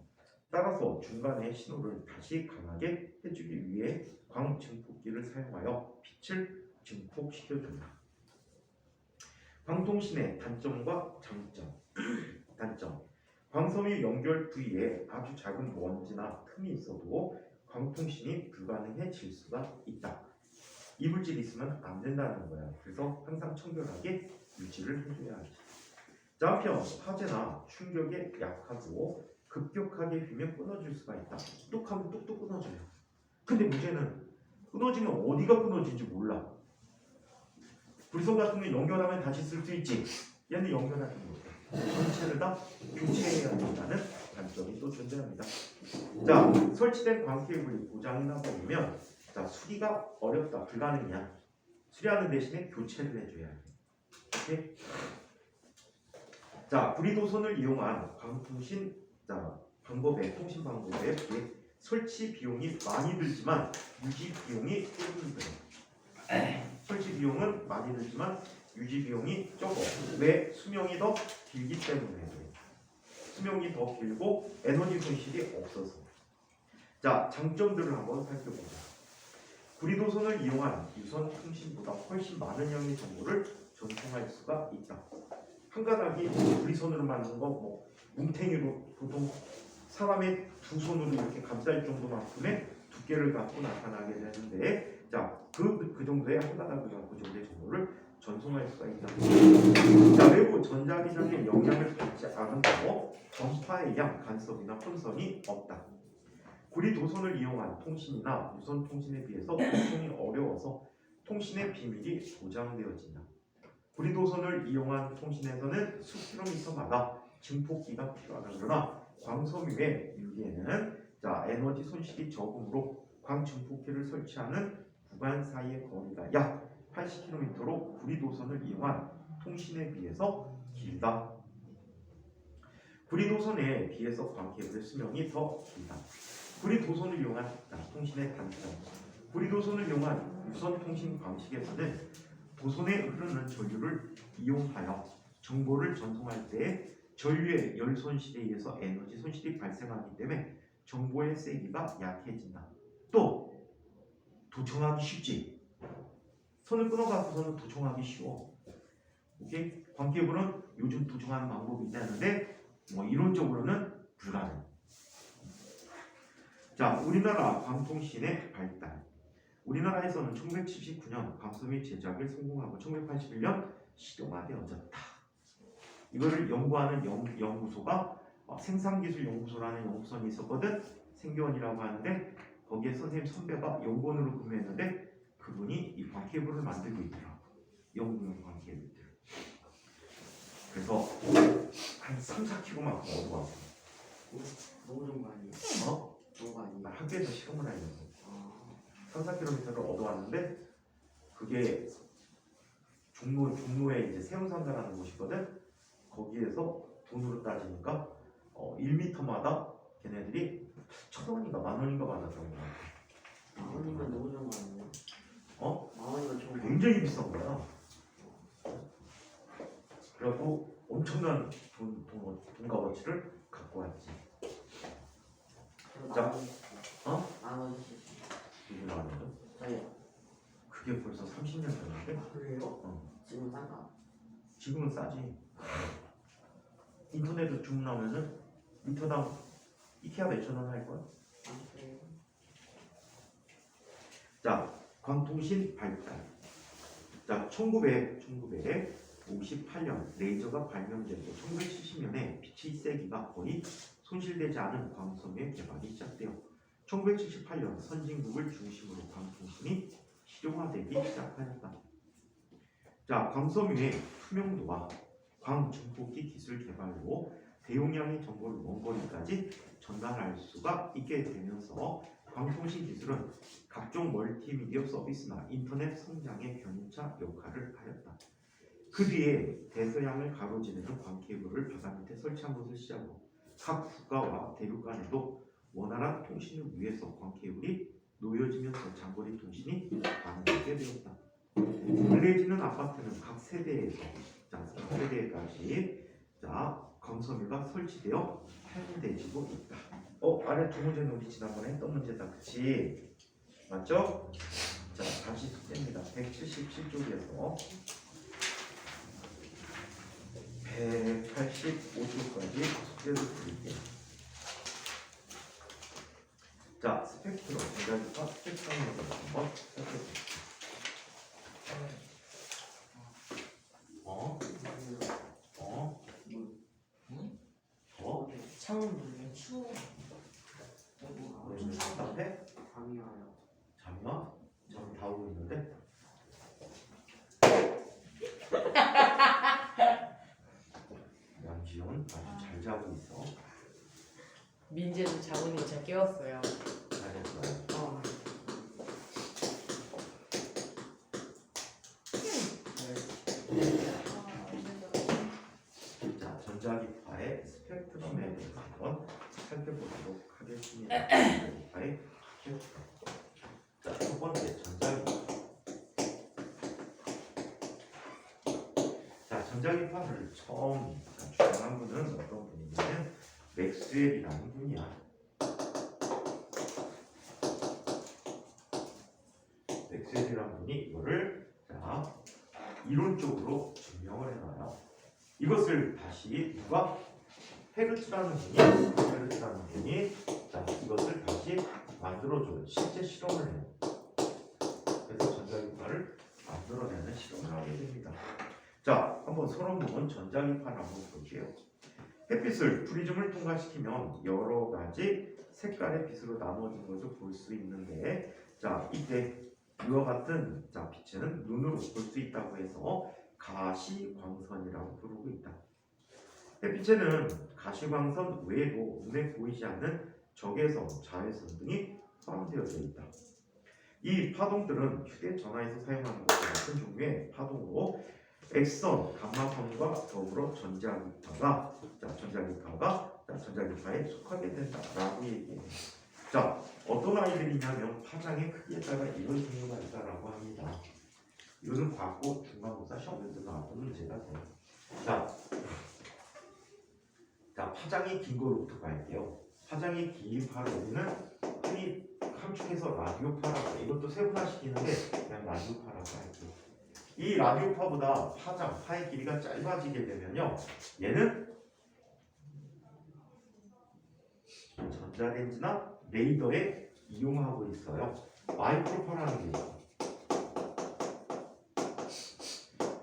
따라서 중간에 신호를 다시 강하게 해주기 위해 광증폭기를 사용하여 빛을 증폭시켜준다. 광통신의 단점과 장점. 단점. 광섬유 연결 부위에 아주 작은 먼지나 틈이 있어도 광통신이 불가능해질 수가 있다. 이 물질이 있으면 안 된다는 거야. 그래서 항상 청결하게 유지를 해줘야 하지. 자, 한편 화재나 충격에 약하고 급격하게 휘면 끊어질 수가 있다. 뚝 하면 뚝뚝 끊어져요. 근데 문제는 끊어지면 어디가 끊어진지 몰라. 불선 같은 거 연결하면 다시 쓸 수 있지. 얘는 연결하지 못해. 전체를 다 교체해야 된다는 단점이 또 존재합니다. 자, 설치된 광케이블이 고장이 나버리면 자, 수리가 어렵다, 불가능이야. 수리하는 대신에 교체를 해줘야 해. 오케이? 자, 구리도선을 이용한 광통신 방법의 통신 방법에 비해 설치 비용이 많이 들지만 유지 비용이 조금 들어. 설치 비용은 많이 들지만 유지 비용이 적어. 왜? 수명이 더 길기 때문에. 수명이 더 길고 에너지 손실이 없어서. 자, 장점들을 한번 살펴보자. 구리도선을 이용한 유선 통신보다 훨씬 많은 양의 정보를 전송할 수가 있다. 한 가닥이 구리선으로 만든 거 뭐 뭉탱이로 보통 사람의 두 손으로 이렇게 감쌀 정도만큼의 두께를 갖고 나타나게 되는데, 자, 그 정도의 한 가닥을 갖고 정도의 정보를 전송할 수가 있다. 자, 외부 전자기장의 영향을 받지 않으므로 전파의 양, 간섭이나 혼선이 없다. 구리도선을 이용한 통신이나 무선 통신에 비해서 통신이 어려워서 통신의 비밀이 보장되어진다. 구리도선을 이용한 통신에서는 수킬로미터마다 증폭기가 필요하다. 그러나 광섬유의 유기에는 자, 에너지 손실이 적으므로 광증폭기를 설치하는 구간 사이의 거리가 약 80km로 구리도선을 이용한 통신에 비해서 길다. 구리도선에 비해서 광케이블의 수명이 더 길다. 구리도선을 이용한 통신의 단점. 구리도선을 이용한 유선 통신 방식에서는 도선에 흐르는 전류를 이용하여 정보를 전송할 때 전류의 열 손실에 의해서 에너지 손실이 발생하기 때문에 정보의 세기가 약해진다. 또 도청하기 쉽지. 선을 끊어갖고서는 도청하기 쉬워. 오케이? 광케이블은 요즘 도청하는 방법이 있다는데 뭐 이론적으로는 불가능. 자, 우리나라 광통신의 발달. 우리나라에서는 1979년 광섬유 제작을 성공하고 1981년 실용화되어졌다. 이거를 연구하는 연구소가 생산기술연구소라는 연구선이 있었거든. 생교원이라고 하는데 거기에 선생님 선배가 연구원으로 근무했는데 그분이 이 광케이블을 만들고 있더라고. 연구용 광케이블들. 그래서 한 3, 4kg만 얻어왔어. 너무 좋은 거 아니에요? 어? 좋은 거 아니에요? 학교에서 실험을 하려고 3, 4km를 얻어왔는데 그게 종로에 이제 세운산다라는 곳이거든. 거기에서 돈으로 따지니까 1m마다 걔네들이 1,000원인가 10,000원인가 받았던 거야. 10,000원이면 너무 좋은 거 아니에요? 10,000원이면 좋은 거. 굉장히 비싼 거야. 그래갖고 엄청난 돈 값어치를 갖고 왔지. 자, 10,000원. 누구 나왔는데? 저요. 그게 벌써 30년 전인데? 그래요? 지금 싼가? 지금은 싸지. 인터넷으로 주문하면은 리터당 이케아 몇천원 할걸? 그래요? 자, 광통신 발달. 자, 1958년 레이저가 발명되고 1970년에 빛의 세기가 거의 손실되지 않은 광섬유의 개발이 시작되어 1978년 선진국을 중심으로 광통신이 실용화되기 시작하였다. 자, 광섬유의 투명도와 광증폭기 기술 개발로 대용량의 정보를 먼 거리까지 전달할 수가 있게 되면서 광통신 기술은 각종 멀티미디어 서비스나 인터넷 성장의 견인차 역할을 하였다. 그 뒤에 대서양을 가로지르는 광케이블을 바다 밑에 설치한 것을 시작으로 각 국가와 대륙 간에도 원활한 통신을 위해서 광케이블이 놓여지면서 하면서 장거리 통신이 가능하게 되었다. 알려지는 아파트는 각 세대에서 각 세대까지 건설물가 설치되어 사용되지도 있다. 아래 두 문제는 우리 지난번에 했던 문제다. 그치? 맞죠? 자, 다시 숙제입니다. 177쪽에서 185쪽까지 숙제를 드릴게요. 자, 스펙트럼, 전자기파 스펙트럼에 대해서 한번 살펴볼게요. 창문 물면 추워. 왜 답답해? 잠이 와요. 잠이 와? 잠이 다 오고 있는데? 양지연 아주 잘 자고 있어. 민재도 자고니 제가 깨웠어요. 잘했어요. 자, 전자기파의 스펙트럼에 대해서 한번 살펴보도록 하겠습니다. 전자기파의 스펙트럼. 자, 첫 번째 전자기파. 자, 전자기파를 처음 주장한 분은 어떤 분이냐면 맥스웰이라는 분이야. 맥스웰이라는 분이 이거를 이론적으로 증명을 해놔요. 이것을 다시 누가 헤르츠라는 분이 이것을 다시 만들어줘요. 실제 실험을 해요. 그래서 전자기파를 만들어내는 실험을 하게 됩니다. 자, 한번 서론 부분 전자기파를 한번 볼게요. 햇빛을 프리즘을 통과시키면 여러 가지 색깔의 빛으로 나눠진 것을 볼 수 있는데, 자, 이때 이와 같은 빛은 눈으로 볼 수 있다고 해서 가시광선이라고 부르고 있다. 햇빛에는 가시광선 외에도 눈에 보이지 않는 적외선, 자외선 등이 포함되어져 있다. 이 파동들은 휴대전화에서 사용하는 것과 같은 종류의 파동으로 X선, 감마선과 더불어 전자기파에 속하게 된다라고 얘기해요. 자, 어떤 아이들이냐면 파장의 크기에 따라 이런 종류가 있다라고 합니다. 이거는 과거 중간고사 시험에서 나왔던 문제가 돼요. 자, 파장이 긴 거로부터 갈게요. 파장이 긴 파를 우리는 흔히 함축해서 라디오파라고 해요. 이것도 세분화시키는데 그냥 라디오파라고 할게요. 이 라디오파보다 파의 길이가 짧아지게 되면요, 얘는 전자레인지나 레이더에 이용하고 있어요. 마이크로파라는 게 있어요.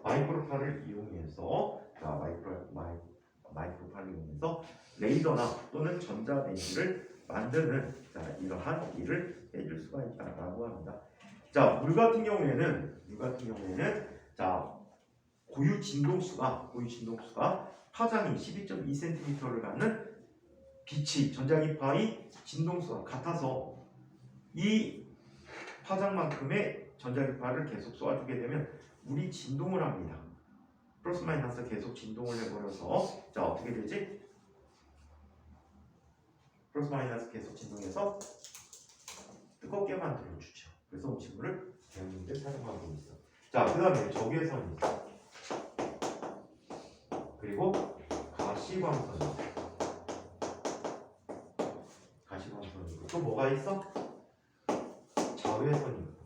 마이크로파를 이용해서 마이크로파를 이용해서 레이더나 또는 전자레인지를 만드는 이러한 일을 해줄 수가 있다라고 합니다. 자, 물 같은 경우에는 고유 진동수가 파장이 12.2cm를 갖는 빛이 전자기파의 진동수와 같아서 이 파장만큼의 전자기파를 계속 쏘아주게 되면 물이 진동을 합니다. 플러스 마이너스 계속 진동을 해버려서 어떻게 되지? 플러스 마이너스 계속 진동해서 뜨겁게 만들어주죠. 그래서 음식물을 데우는 데 사용하고 있어. 자, 그 다음에 적외선이 있어. 그리고 가시광선이 있어. 또 뭐가 있어? 자외선이 있고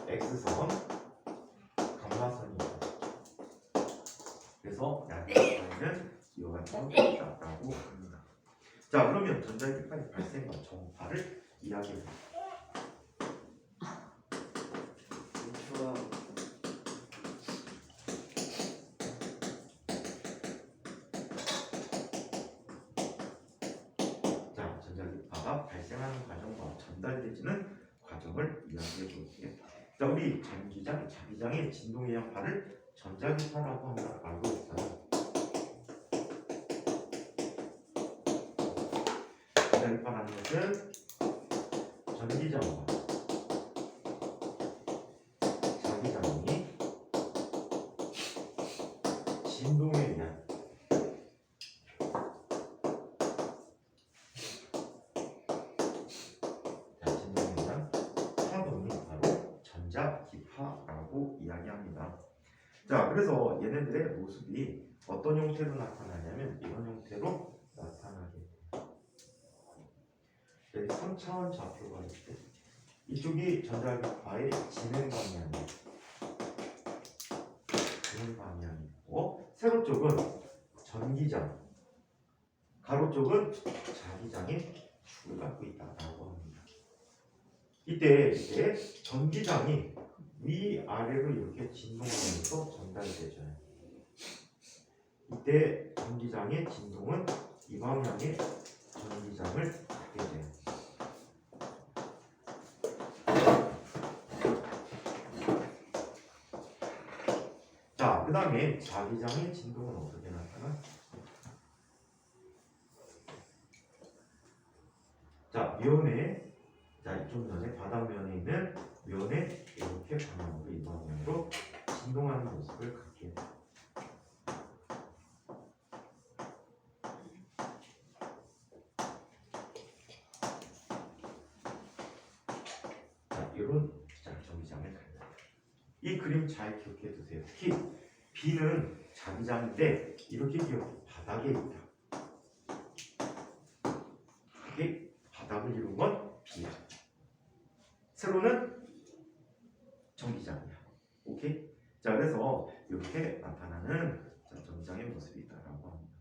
X선, 감마선이 있고. 그래서 라디오파에는 이와 같은 것이 있다고 합니다. 자, 그러면 전자기파의 발생과 전파를 이야기해볼게요. 자, 전자기파가 발생하는 과정과 전달되지는 과정을 이야기해 볼게요. 자, 우리 자기장의 진동의 양파를 전자기파라고 알고 있어요. 전자기파라는 것은 전기장과 자기장이 진동에 의한 라고 이야기합니다. 자, 그래서 얘네들의 모습이 어떤 형태로 나타나냐면 이런 형태로 나타나게 돼요. 여기 3차원 좌표가 있대. 이쪽이 전자기파의 진행 방향이에요. 진행 방향이고 세로 쪽은 전기장, 가로 쪽은 자기장의 축을 갖고 있다라고 합니다. 이때 전기장이 위아래로 이렇게 진동하면서 전달이 되죠. 이때 전기장의 진동은 이 방향의 전기장을 갖게 돼요. 자, 그 다음에 자기장의 진동은 어떻게 나타나? 자, 면에, 자, 좀 전에 바닥면에 있는 면에 이렇게 방향으로 이 방향으로 진동하는 모습을 갖게 돼요. 자, 이런 전기장을 갖는다. 이 그림 잘 기억해 두세요. 특히 B는 자기장인데 이렇게 기억, 바닥에 있다. 이렇게 바닥을 이룬 건 B야. 세로는 전기장이야. 오케이? 자, 그래서 이렇게 나타나는 전기장의 모습이 있다라고 합니다.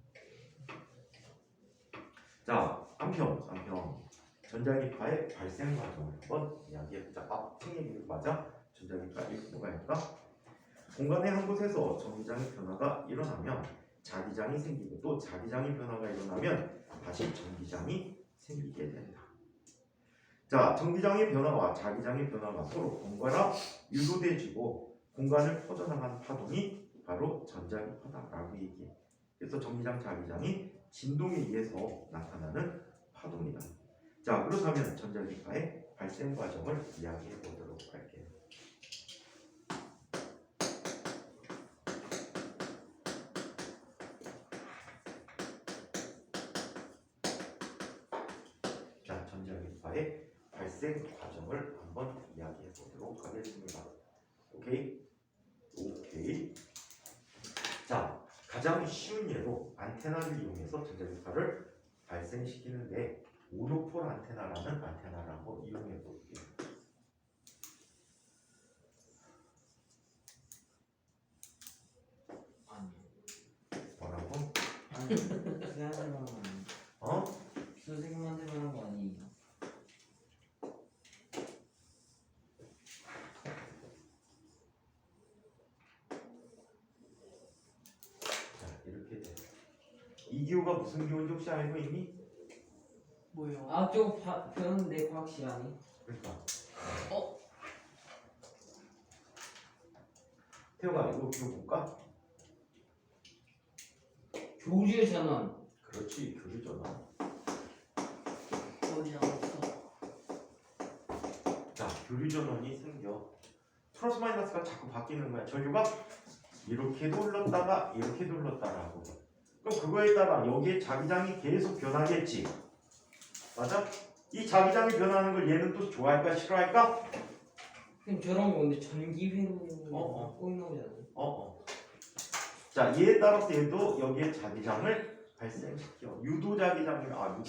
자, 한편 전자기파의 발생 과정을 한번 이야기해보자. 책 얘기 맞아? 전자기파 이렇게 뭐가 할까? 공간의 한 곳에서 전기장의 변화가 일어나면 자기장이 생기고 또 자기장의 변화가 일어나면 다시 전기장이 생기게 된다. 자, 전기장의 변화와 자기장의 변화가 서로 번갈아 유도돼지고 공간을 퍼져나가는 파동이 바로 전자기파다라고 얘기해. 그래서 전기장, 자기장이 진동에 의해서 나타나는 파동이다. 자, 그렇다면 전자기파의 발생 과정을 이야기해 보도록 할게요. 자, 전자기파의 발생 과정을 한번 이야기해 보도록 하겠습니다. 오케이? 오케이. 자, 가장 쉬운 예로 안테나를 이용해서 전자기파를 발생시키는데 모노폴 안테나라는 안테나를 한번 이용해 볼게요. 아니. 뭐라고? 아니. 수생만 하는 거 아니에요? 어? 수생만 하는 거 아니에요? 자, 이렇게 돼. 이 기호가 무슨 기호인지 혹시 알고 있니? 뭐요? 아, 저거 배웠는데 과학 시간이. 그러니까. 태호가 이거 기호 볼까? 교류의 전원. 그렇지, 교류전원. 어디 나왔어? 자, 교류전원이 생겨. 플러스 마이너스가 자꾸 바뀌는 거야. 전류가 이렇게도 흘렀다가 이렇게도 흘렀다라고. 그럼 그거에 따라 여기에 자기장이 계속 변하겠지. 맞아? 이 자기장이 변하는 걸 얘는 또 좋아할까 싫어할까? 그럼 저런 거 근데 전기회로 꼭 나오잖아요. 자, 얘에 따라서 얘도 여기에 자기장을 발생시켜. 유도자기장이라고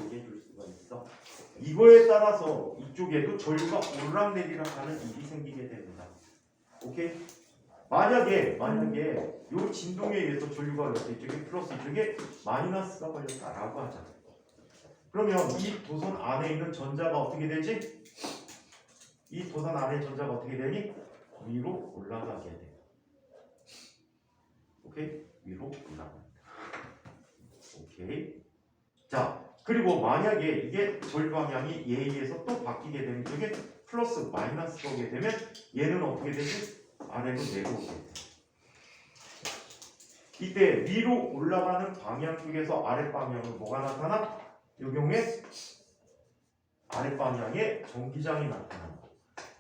얘기해 줄 수가 있어. 이거에 따라서 이쪽에도 전류가 오르락내리락 하는 일이 생기게 됩니다. 오케이? 만약에 요 진동에 의해서 전류가 이쪽에 플러스 이쪽에 마이너스가 걸렸다라고 하자. 그러면 이 도선 안에 있는 전자가 어떻게 되지? 이 도선 안에 전자가 어떻게 되니? 위로 올라가게 돼. 오케이? 위로 올라간다. 오케이. 자, 그리고 만약에 이게 전류 방향이 얘에 의해서 또 바뀌게 되면 이게 플러스 마이너스가 오게 되면 얘는 어떻게 되지? 아래로 내려오게 돼. 이때 위로 올라가는 방향 쪽에서 아래 방향으로 뭐가 나타나? 이 경우에 아래 방향에 전기장이 나타나는 거.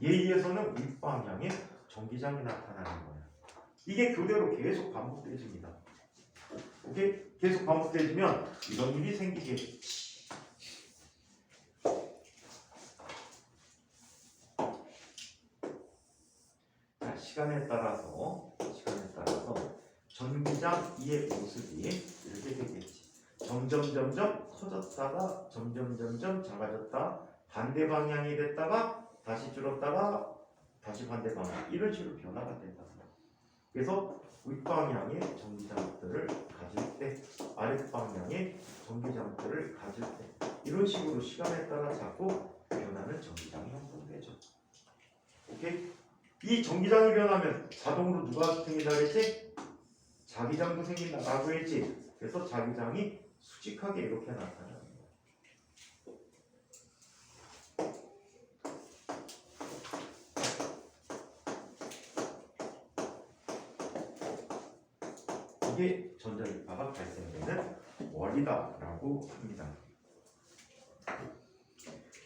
얘에 의해서는 윗방향에 전기장이 나타나는 거야. 이게 교대로 계속 반복되집니다. 오케이? 계속 반복되지면 이런 일이 생기겠지. 자, 시간에 따라서 전기장 2의 모습이 이렇게 되겠지. 점점 커졌다가 점점 작아졌다. 반대 방향이 됐다가 다시 줄었다가 다시 반대 방향. 이런 식으로 변화가 된다. 그래서 윗방향의 전기장들을 가질 때, 아랫방향의 전기장들을 가질 때 이런 식으로 시간에 따라 자꾸 변하는 전기장이 형성되죠. 오케이? 이 전기장이 변하면 자동으로 누가 생긴다고 했지? 자기장도 생긴다고 했지? 그래서 자기장이 수직하게 이렇게 나타나는 거야. 이게 전자기파가 발생되는 원리다라고 합니다.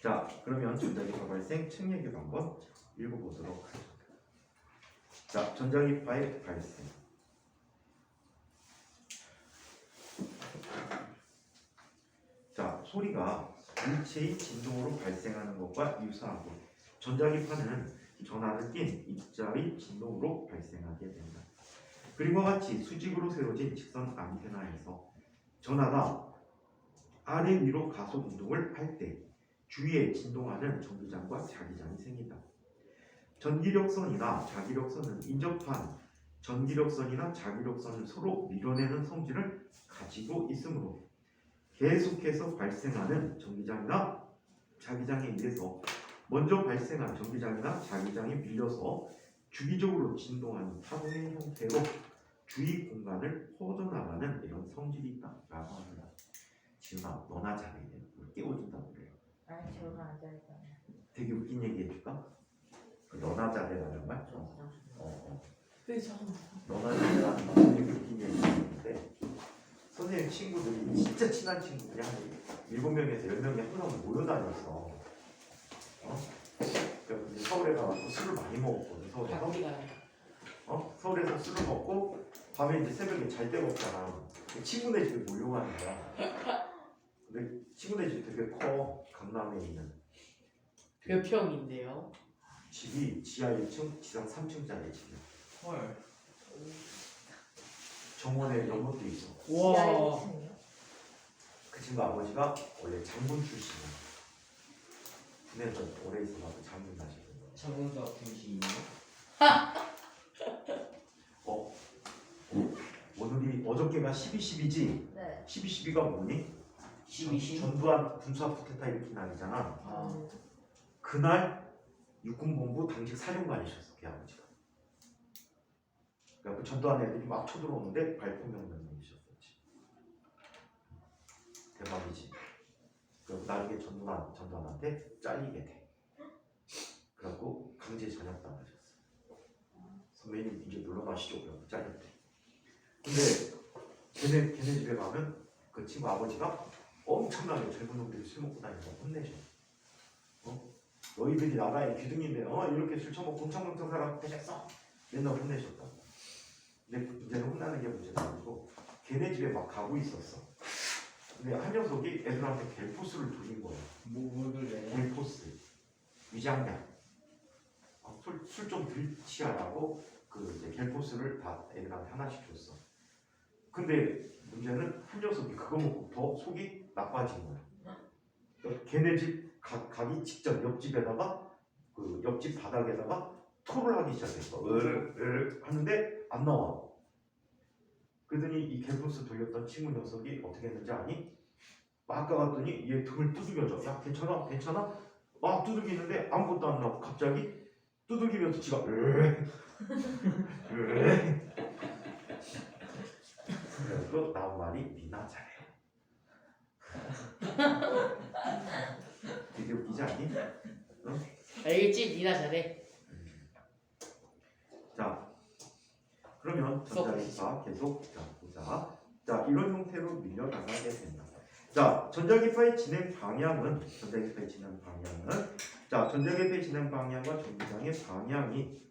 자, 그러면 전자기파 발생 측량기 한번 읽어보도록 하죠. 자, 전자기파의 발생. 자, 소리가 일체의 진동으로 발생하는 것과 유사하고 전자기파는 전하를 띤 입자의 진동으로 발생하게 된다. 그림과 같이 수직으로 세워진 직선 안테나에서 전하가 아래 위로 가속 운동을 할 때 주위에 진동하는 전기장과 자기장이 생긴다. 전기력선이나 자기력선은 인접한 전기력선이나 자기력선을 서로 밀어내는 성질을 가지고 있으므로 계속해서 발생하는 전기장이나 자기장에 의해서 먼저 발생한 전기장이나 자기장이 밀려서 주기적으로 진동하는 파동의 형태로 주위 공간을 퍼져나가는 이런 성질이 있다라고 합니다. 지훈아, 너나 잘해. 깨워준다고 그래요. 아니 저가 안 잘했잖아요. 되게 웃긴 얘기 해줄까? 너나 잘해라는 말? 네, 잠깐만. 너나 잘해라는 말 되게 웃긴 얘기 했는데 선생님 친구들이 진짜 친한 친구들이 한 7명에서 10명이 항상 모여 다녔어. 그래서 서울에 가서 술을 많이 먹었거든. 서울에서 술을 먹고 밤에 이제 새벽에 잘 데가 없잖아. 친구네 집에 모여가는 거야. 근데 친구네 집이 되게 커. 강남에 있는. 몇 평인데요? 집이 지하 1층, 지상 3층짜리 집이야. 헐. 정원에 연못도 있어. 와. 그 친구 아버지가 원래 장군 출신이야. 근데 좀 오래 있어가지고 장군 나시거든. 자본사 등신이요? 오늘이 어저께가 12.12지? 네. 12.12가 뭐니? 12신? 전두환 군사 쿠데타 일으킨 날이잖아. 아, 그날 육군본부 당직 사령관이셨어, 걔 아버지가. 그러니까 그 전두환 애들이 막 쳐들어오는데 발포명령이셨었지. 대박이지. 그리고 나중에 전두환한테 잘리게 돼. 그래갖고 강제 전역당하셨어. 선배님 이제 물러나시죠. 그러고 잘렸대. 근데 걔네 집에 가면 그 친구 아버지가 엄청나게 젊은 놈들이 술 먹고 다니면서 혼내셔. 너희들이 나라의 귀등인데 이렇게 술 처먹고 훔쳐먹던 사람 되셨어? 맨날 혼내셨다. 근데 문제는 혼나는 게 문제가 아니고 걔네 집에 막 가고 있었어. 근데 한 녀석이 애들한테 갤포스를 돌린 거야. 뭘 그래? 갤포스 위장약. 술 좀 덜 취하라고 그 이제 갤포스를 다 애들한테 하나씩 줬어. 근데 문제는 한 녀석이 그거 먹고 더 속이 나빠진 거야. 그러니까 걔네 집 가기 직전 옆집에다가 그 옆집 바닥에다가 토를 하기 시작했어. 으르르 하는데 안 나와. 그러더니 이 갤포스 돌렸던 친구 녀석이 어떻게 했는지 아니? 막 가갔더니 얘 등을 두들겨줘. 야 괜찮아? 괜찮아? 막 두들기는데 아무것도 안 나오고 갑자기 두들기면서 지가 그래서 나온 말이 니나 잘해. 되게 웃기지 않니? 응? 알겠지? 니나 잘해. 자, 그러면 전자기파 계속 보자. 자, 이런 형태로 밀려나가게 된다. 자, 전자기파의 진행 방향은 전자기파의 진행 방향과 전기장의 방향이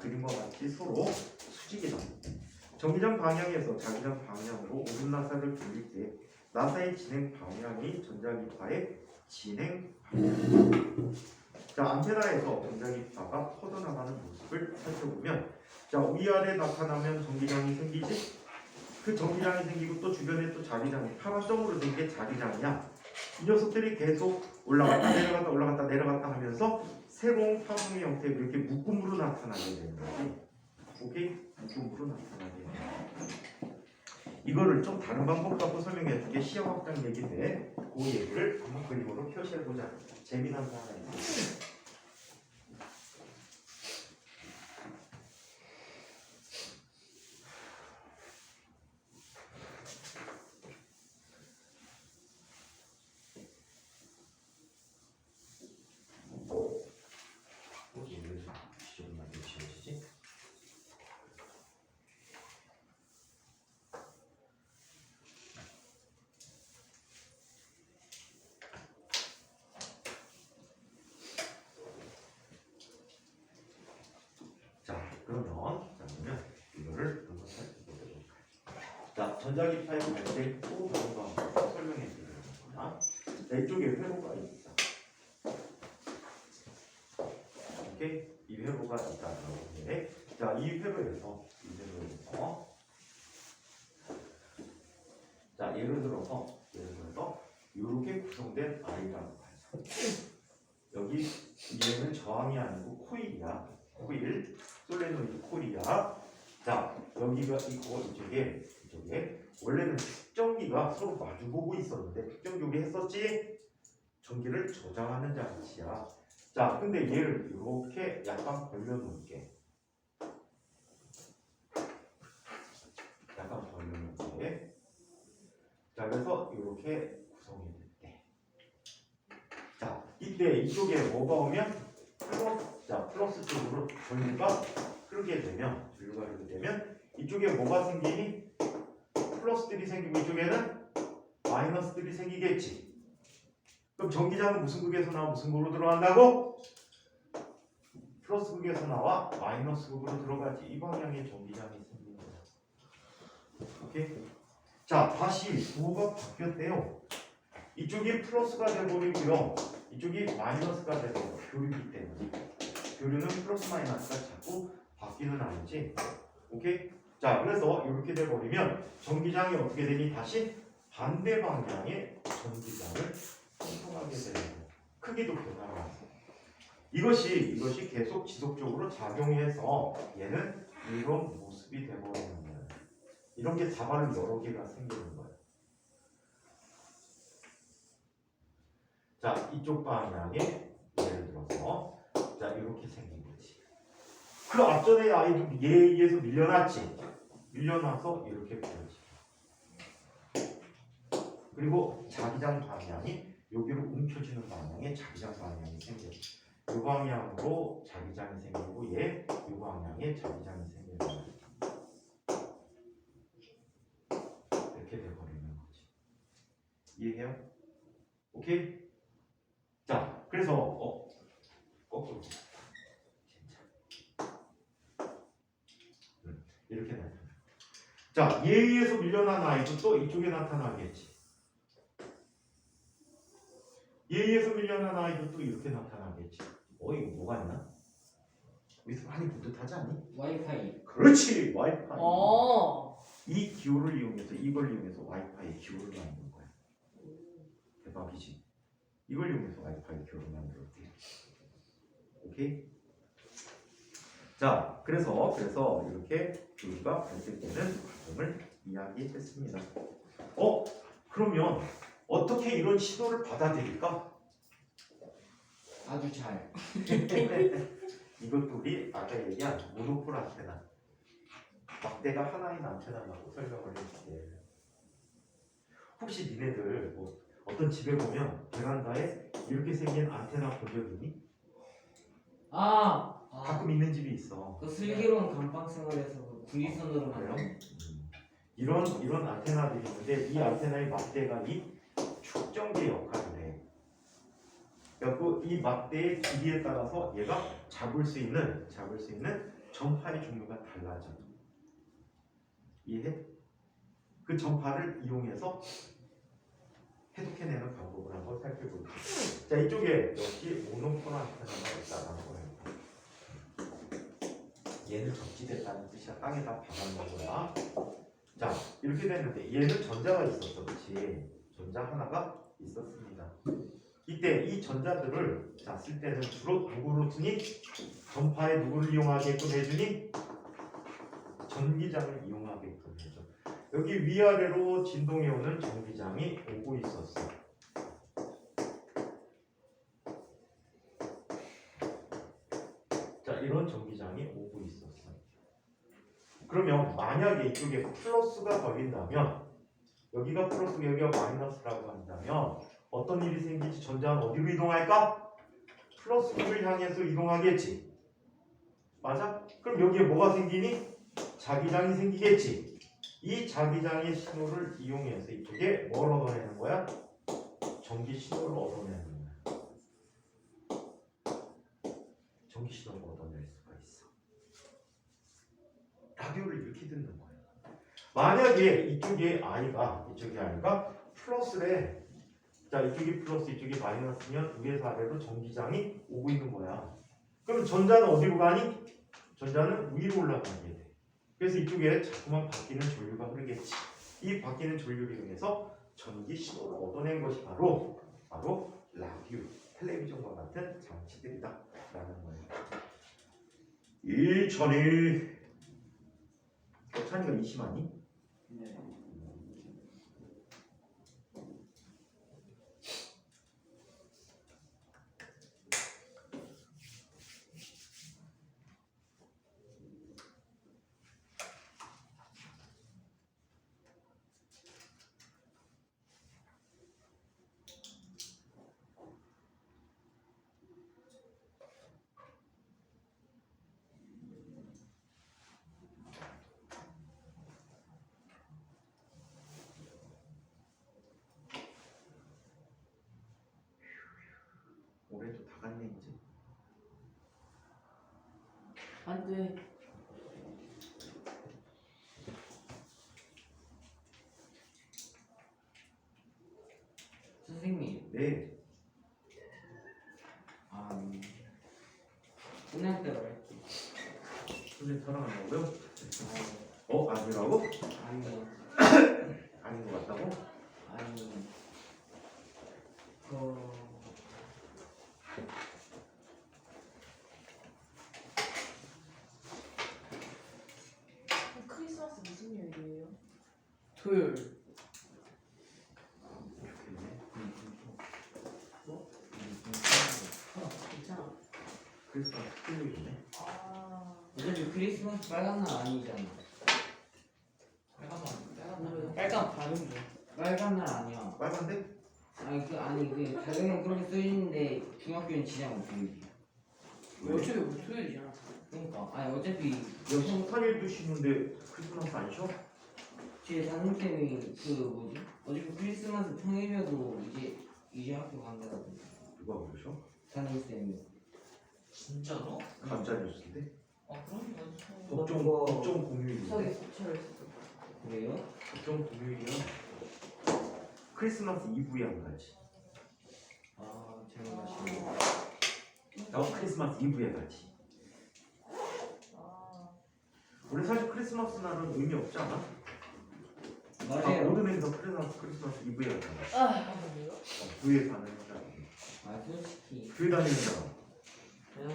그림과 같이 서로 수직이다. 전기장 방향에서 자기장 방향으로 오름나사를 돌릴 때 나사의 진행 방향이 전자기파의 진행 방향. 자, 안테나에서 전자기파가 퍼져나가는 모습을 살펴보면 자, 위아래 나타나면 전기장이 생기지. 그 전기장이 생기고 또 주변에 또 자기장이 파란 점으로 된 게 자기장이야. 이 녀석들이 계속 올라갔다 내려갔다 올라갔다 내려갔다 하면서 새로운 파동의 형태로 이렇게 묶음으로 나타나게 되는 거지. 오케이? 묶음으로 나타나게 되는 거야. 이거를 좀 다른 방법 갖고 설명해 줄게. 시험 확장 얘기인데 그 얘기를 한번 그림으로 표시해 보자. 재미난 거 하나 있어. 그러면 이거를 한번 살펴보도록 할게요. 자, 전자기파의 발생 후 방법을 설명해 드리겠습니다. 이쪽에 회로가 있다. 오케이? 이 회로가 있다라고 해. 자, 이 회로에서 자, 예를 들어서 이렇게 구성된 I라고 하죠. 여기 얘는 저항이 아니고 코일이야. 코일. 솔레노이드 코일이야. 자, 여기가 있고 이쪽에 원래는 측정기가 서로 마주보고 있었는데 측정 요리했었지. 전기를 저장하는 장치야. 자, 근데 얘를 이렇게 약간 벌려놓을게. 자, 그래서 이렇게 구성이 됐대. 자, 이때 이쪽에 뭐가 오면 플러스 쪽으로 전류가 흐르게 되면 이쪽에 뭐가 생기니? 플러스들이 생기고 이쪽에는 마이너스들이 생기겠지. 그럼 전기장은 무슨 극에서 나와 무슨 극으로 들어간다고? 플러스 극에서 나와 마이너스 극으로 들어가지. 이 방향의 전기장이 생기는 거야. 오케이? 자, 다시 부호가 바뀌었대요. 이쪽이 플러스가 돼버리고요. 이쪽이 마이너스가 돼버려. 교류기 때문에. 교류는 플러스 마이너스가 자꾸 바뀌는 아니지. 오케이? 자, 그래서 이렇게 돼버리면 전기장이 어떻게 되니? 다시 반대 방향의 전기장을 형성하게 되는 거예요. 크기도 변화가. 이것이 계속 지속적으로 작용해서 얘는 이런 모습이 돼버리는 거예요. 이런 게 자발로 여러 개가 생기는 거예요. 자, 이쪽 방향에 예를 들어서 자, 이렇게 생긴 거지. 그 앞전에 아이도 얘에 의해서 밀려났지. 밀려나서 이렇게 보여지. 그리고 자기장 방향이 여기로 움켜쥐는 방향에 자기장 방향이 생겨. 이 방향으로 자기장이 생기고 이 방향에 자기장이 생기는 거야. 이렇게 돼버리는 거지. 이해해요? 오케이? 자, 그래서 거꾸로 이렇게 나타나. 자, 얘에 의해서 밀려난 아이도 또 이쪽에 나타나겠지. 얘에 의해서 밀려난 아이도 또 이렇게 나타나겠지. 이거 뭐가 있나? 여기서 많이 뿌듯하지 않니? 와이파이. 그렇지, 와이파이. 어. 이 기호를 이용해서 이걸 이용해서 와이파이 기호를 만든 거야. 대박이지. 이걸 이용해서 와이파이 기호를 만들었대. 오케이? 자, 그래서 이렇게 교류가 발생되는 과정을 이야기했습니다. 그러면 어떻게 이런 신호를 받아들일까? 아주 잘. 이것도 우리 아까 얘기한 모노폴 안테나. 막대가 하나인 안테나라고 설명을 해줄게. 혹시 니네들 뭐 어떤 집에 보면 베란다에 이렇게 생긴 안테나 본 적 있니? 가끔 있는 집이 있어. 그 슬기로운 감방 생활에서 그 구리선으로 그래요? 하는. 이런 안테나들이 있는데 이 안테나의 막대가 이 축전기 역할을 해. 그래서 이 막대의 길이에 따라서 얘가 잡을 수 있는 전파의 종류가 달라져. 이해해? 그 전파를 이용해서 해독해내는 방법을 한번 살펴볼게요. 자, 이쪽에 역시 모노포나 하나가 있다는 거예요. 얘는 적지됐다는 뜻이야. 땅에다 박아놓은 거야. 자, 이렇게 됐는데 얘는 전자가 있었어, 그렇지? 전자 하나가 있었습니다. 이때 이 전자들을 자, 쓸 때는 주로 누구로 쓰니? 전파에 누구를 이용하게끔 해주니? 전기장을 이용하게끔 해줘. 여기 위아래로 진동해 오는 전기장이 오고 있었어. 자, 이런 전기장이 오고 있었어. 그러면 만약에 이쪽에 플러스가 걸린다면, 여기가 플러스, 여기가 마이너스라고 한다면 어떤 일이 생기지? 전자는 어디로 이동할까? 플러스를 향해서 이동하겠지. 맞아? 그럼 여기에 뭐가 생기니? 자기장이 생기겠지. 이 자기장의 신호를 이용해서 이쪽에 뭘 얻어내는 거야? 전기 신호를 얻어내는 거야. 전기 신호를 얻어낼 수가 있어. 라디오를 이렇게 듣는 거야. 만약에 이쪽에 I가 플러스래. 자, 이쪽이 플러스, 이쪽이 마이너스면 위에서 아래로 전기장이 오고 있는 거야. 그럼 전자는 어디로 가니? 전자는 위로 올라가게 돼. 그래서 이쪽에 자꾸만 바뀌는 전류가 흐르겠지. 이 바뀌는 전류를 이용해서 전기 신호를 얻어낸 것이 바로 라디오, 텔레비전과 같은 장치들이다 라는 거예요. 2001 찬이가 20하니? 네. 올해도 다 갔네 이제. 안돼. 선생님, 네. 끝날 때 말할게요. 선생님 사랑한다고요? 아, 아니라고? 아니, 아닌 것 같다고? 아니, 크리스마스 무슨 요일이에요? 토요일. 좋겠네. 괜찮아. 크리스마스 토요일이네. 아, 어차피 크리스마스 빨간 날 아니잖아. 빨간 밤인데. 빨간 날 아니야. 빨간데? 아니 자격은 그렇게 써있는데 중학교는 지장 없지. 어차피 우리 토요일이잖아. 그러니까 어차피 야, 성탄일도 쉬는데 크리스마스 안 쉬어? 제 담임쌤이 어차피 크리스마스 평일이어도 이제 학교 간다던데. 누가 그러셔? 담임쌤이. 진짜로? 가짜 뉴스인데? 그럼 법정 공휴일이야. 저기 소철 그래요? 법정 공휴일이야. 크리스마스 이브에 안 가지. 제가 마시고. 나 크리스마스 이브에 가지. 우리 사실 크리스마스 날은 의미 없지 않아? 맞아요. 모든 행사 크리스마스 이브에 가잖아. 아, 뭐예요? 교회 가는 사람. 솔직히 교회 다니는 사람.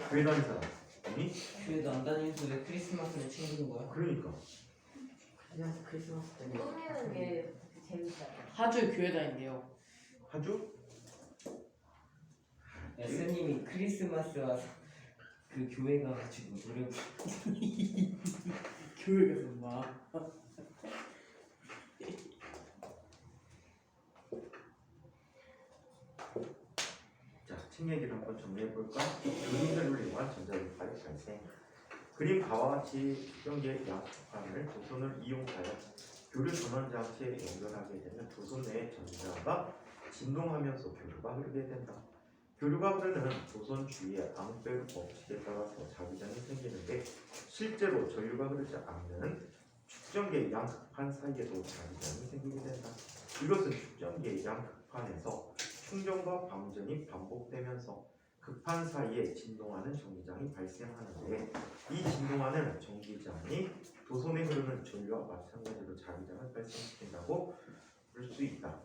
교회 다니는 사람. 아니? 교회도 안 다니면서 왜 크리스마스를 챙기는 거야? 그러니까. 크리스마스 때문에. 꾸미는 게 재밌잖아요. 하주에 교회 다닌대요. 하주? 스님이 크리스마스 와서 그 교회 가가지고 노래 교회 가서 막. 자, 책 얘기를 한번 정리해볼까? 교류를 이용한 전자기파의 발생. 그림 가와 같이 특정계의 양극판을 도선을 이용하여 교류 전원 장치에 연결하게 되면 도선 내의 전자가 진동하면서 교류가 흐르게 된다. 교류가 흐르는 도선 주위의 앙페르 법칙에 따라서 자기장이 생기는데 실제로 전류가 흐르지 않는 축전계의 양극판 사이에도 자기장이 생기게 된다. 이것은 축전계의 양극판 극판에서 충전과 방전이 반복되면서 극판 사이에 진동하는 전기장이 발생하는데 이 진동하는 전기장이 도선에 흐르는 전류와 마찬가지로 자기장을 발생시킨다고 볼 수 있다.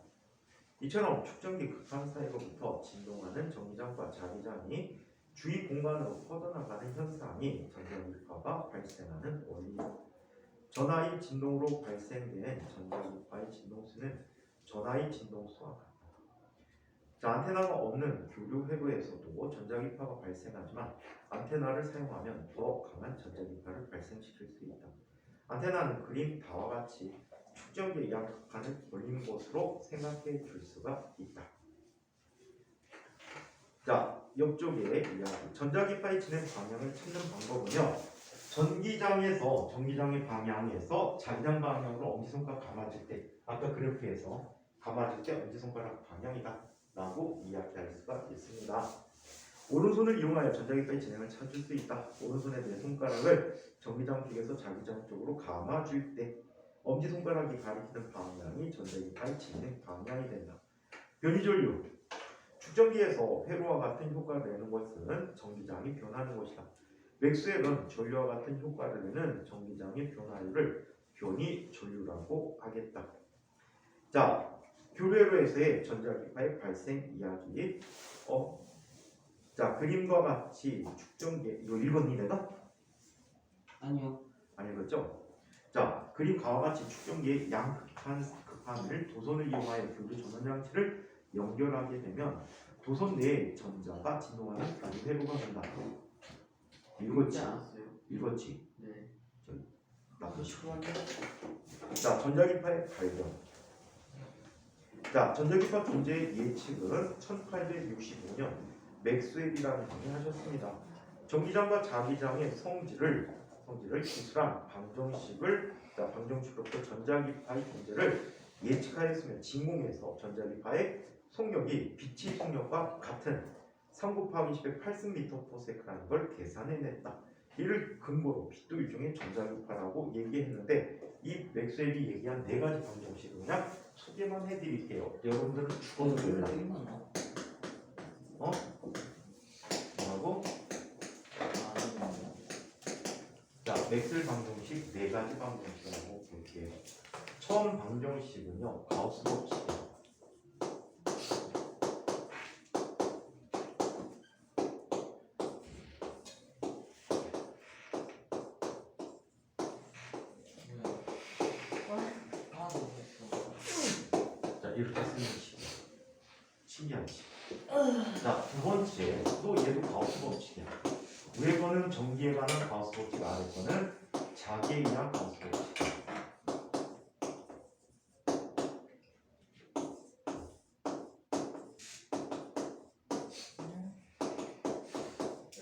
이처럼 축전기 극판 사이로부터 진동하는 전기장과 자기장이 주위 공간으로 뻗어나가는 현상이 전자기파가 발생하는 원리다. 전하의 진동으로 발생된 전자기파의 진동수는 전하의 진동수와 같다. 자, 안테나가 없는 교류 회로에서도 전자기파가 발생하지만 안테나를 사용하면 더 강한 전자기파를 발생시킬 수 있다. 안테나는 그림 다와 같이 축전기의 양 극판을 벌린 것으로 생각해 줄 수가 있다. 자, 옆쪽에 이야기. 전자기파의 진행 방향을 찾는 방법은요. 전기장의 방향에서 자기장 방향으로 엄지손가락 감아줄 때, 아까 그래프에서 감아줄 때 엄지손가락 방향이다 라고 이야기할 수가 있습니다. 오른손을 이용하여 전자기파의 진행을 찾을 수 있다. 오른손의 네 손가락을 전기장 쪽에서 자기장 쪽으로 감아줄 때 엄지손가락이 가리키는 방향이 전자기파의 진행 방향이 된다. 변이전류. 축전기에서 회로와 같은 효과를 내는 것은 전기장이 변하는 것이다. 맥스웰은 전류와 같은 효과를 내는 전기장의 변화율을 변이전류라고 하겠다. 자, 교류회로에서의 전자기파의 발생 이야기. 자, 그림과 같이 축전기 이거 읽었니 내가? 아니요. 안 읽었죠? 자, 그림과 같이 축전기의 양 극판을 도선을 이용하여 교류 전원 장치를 연결하게 되면 도선 내에 전자가 진동하는 교류회로가 된다. 읽었지? 않았어요. 읽었지? 네. 나도 시원해. 자, 전자기파의 발견. 자, 전자기파 존재의 예측은 1865년 맥스웰이라는 분이 하셨습니다. 전기장과 자기장의 성질을 기술한 방정식으로부터 전자기파의 존재를 예측하였으며 진공에서 전자기파의 속력이 빛의 속력과 같은 3 곱하기 10의 8승m/s라는 걸 계산해냈다. 이를 근거로 빛도 일종의 전자기파라고 얘기했는데 이 맥스웰이 얘기한 네 가지 방정식을 그냥 소개만 해드릴게요. 여러분들은 죽어도 몰라. 뭐라고? 자, 맥스웰 방정식 네 가지 방정식이라고 볼게요. 처음 방정식은요, 가우스 법칙이에요. 자, 이렇게 쓰는 식이에요. 신기하지? 자, 두 번째, 또 얘도 가우스 법칙이야. 위에 거는 전기에 관한 가우스 법칙, 아래 거는 자기에 의한 가우스 법칙.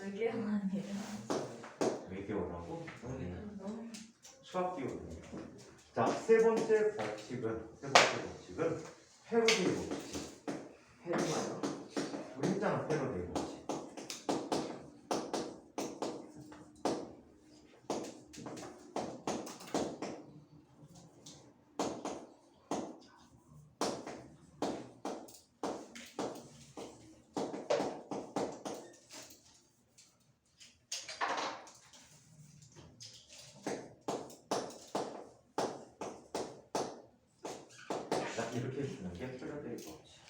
외계어만이에요. 외계어라고? 수학 기호예요. 자, 세 번째 법칙은 페로데이 법칙. 해리마요? 우리 했잖아, 페로데이 법칙. 자, 이렇게 해주는 게 페로데이 법칙.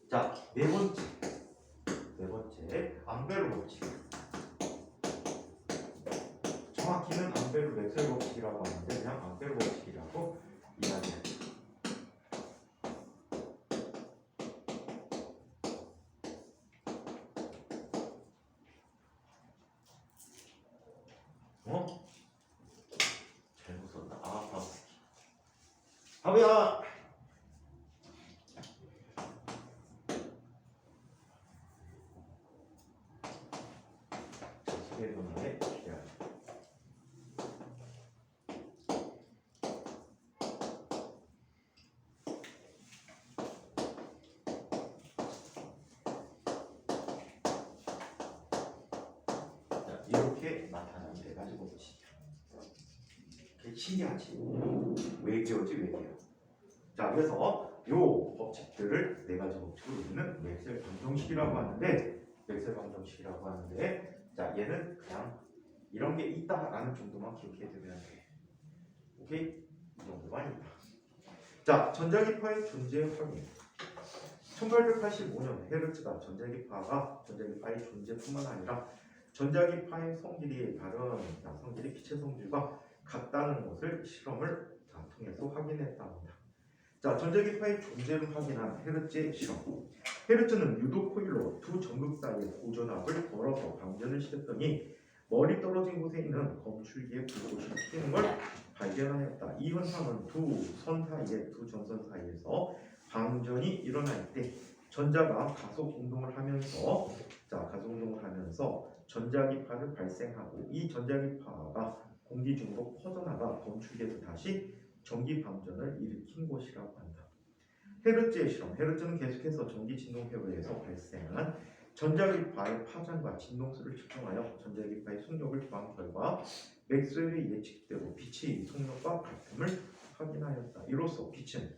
자, 네 번째 암페르 법칙. 정확히는 암페르 맥스웰 법칙이라고 하는데 그냥 암페르 법칙이라고 이야기해요. 잘못 썼다. 바우스키. 바보야. 소개문화의 이야기. 자, 이렇게 나타나는 네 가지 법칙이야. 되게 신기하지? 외계어지 외계어. 자, 그래서 요 법칙들을 네 가지 법칙을 우리는 맥스웰 방정식이라고 하는데 자 얘는 그냥 이런 게 있다라는 정도만 기억해 두면 돼. 오케이? 이 정도만 있다. 자, 전자기파의 존재 확인. 1885년 헤르츠가 전자기파의 존재뿐만 아니라 전자기파의 성질이 빛의 성질과 같다는 것을 실험을 통해서 확인했답니다. 자, 전자기파의 존재를 확인한 헤르츠의 실험. 헤르츠는 유도 코일로 두 전극 사이의 고전압을 걸어서 방전을 시켰더니 멀리 떨어진 곳에 있는 검출기에 불꽃이 튀는 걸 발견하였다. 이 현상은 두 전선 사이에서 방전이 일어날 때 전자가 가속 운동을 하면서 전자기파를 발생하고 이 전자기파가 공기 중으로 퍼져나가 검출기에서 다시 전기 방전을 일으킨 것이라고 한다. 헤르츠의 실험. 헤르츠는 계속해서 전기 진동회로에 의해서 발생한 전자기파의 파장과 진동수를 측정하여 전자기파의 속력을 구한 결과 맥스웰의 예측대로 빛의 속력과 같음을 확인하였다. 이로써 빛은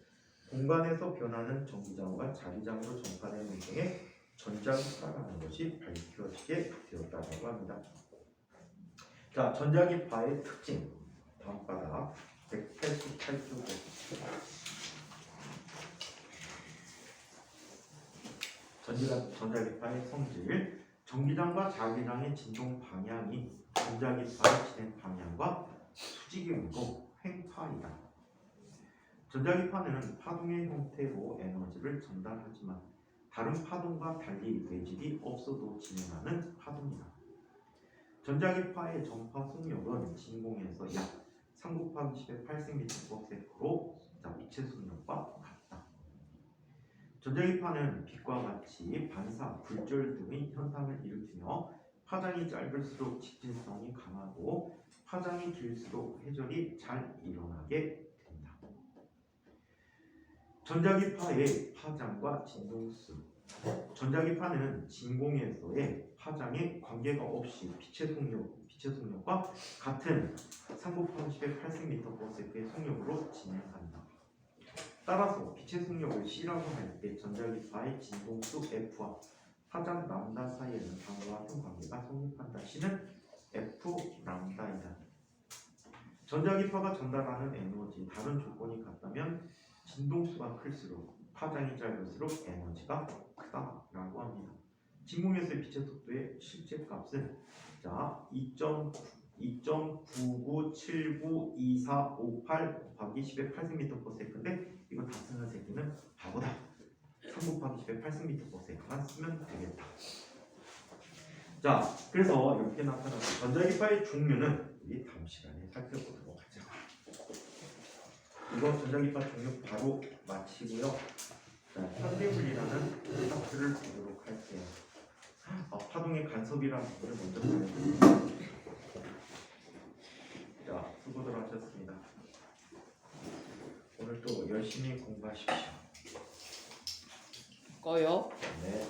공간에서 변하는 전기장과 자기장으로 전파되는 운동에 전자기파라는 것이 밝혀지게 되었다고 합니다. 자, 전자기파의 특징. 다음 바닥 188쪽. 전자기파의 성질. 전기장과 자기장의 진동 방향이 전자기파의 진행 방향과 수직임으로 횡파이다. 전자기파는 파동의 형태로 에너지를 전달하지만 다른 파동과 달리 외질이 없어도 진행하는 파동이다. 전자기파의 전파 속력은 진공에서 약 3 곱하기 10의 8cm/s로 빛의 속력과 같다. 전자기파는 빛과 같이 반사, 굴절 등의 현상을 일으키며 파장이 짧을수록 직진성이 강하고 파장이 길수록 회절이 잘 일어나게 된다. 전자기파의 파장과 진동수. 전자기파는 진공에서의 파장에 관계가 없이 빛의 속력과 같은 3 곱하기 10의 8cm/s의 속력으로 진행한다. 따라서 빛의 속력을 C라고 할 때 전자기파의 진동수 F와 파장 람다 사이에는 다음과 같은 관계가 성립한다. C는 F 람다이다. 전자기파가 전달하는 에너지 다른 조건이 같다면 진동수가 클수록 파장이 짧을수록 에너지가 크다라고 합니다. 진공에서의 빛의 속도의 실제 값은 2.99792458 곱하기 10의 8cm/s인데 이거 다 쓰는 새끼는 바보다. 3 곱하기 10의 8cm/s만 쓰면 되겠다. 자, 그래서 이렇게 나타나는 전자기파의 종류는 우리 다음 시간에 살펴보도록 하죠. 이거 전자기파 종류 바로 마치고요. 자, 현대물리라는 파트를 보도록 할게요. 파동의 간섭이라는 부분을 먼저 보여드립니다. 자, 수고들 하셨습니다. 오늘 또 열심히 공부하십시오. 꺼요. 네.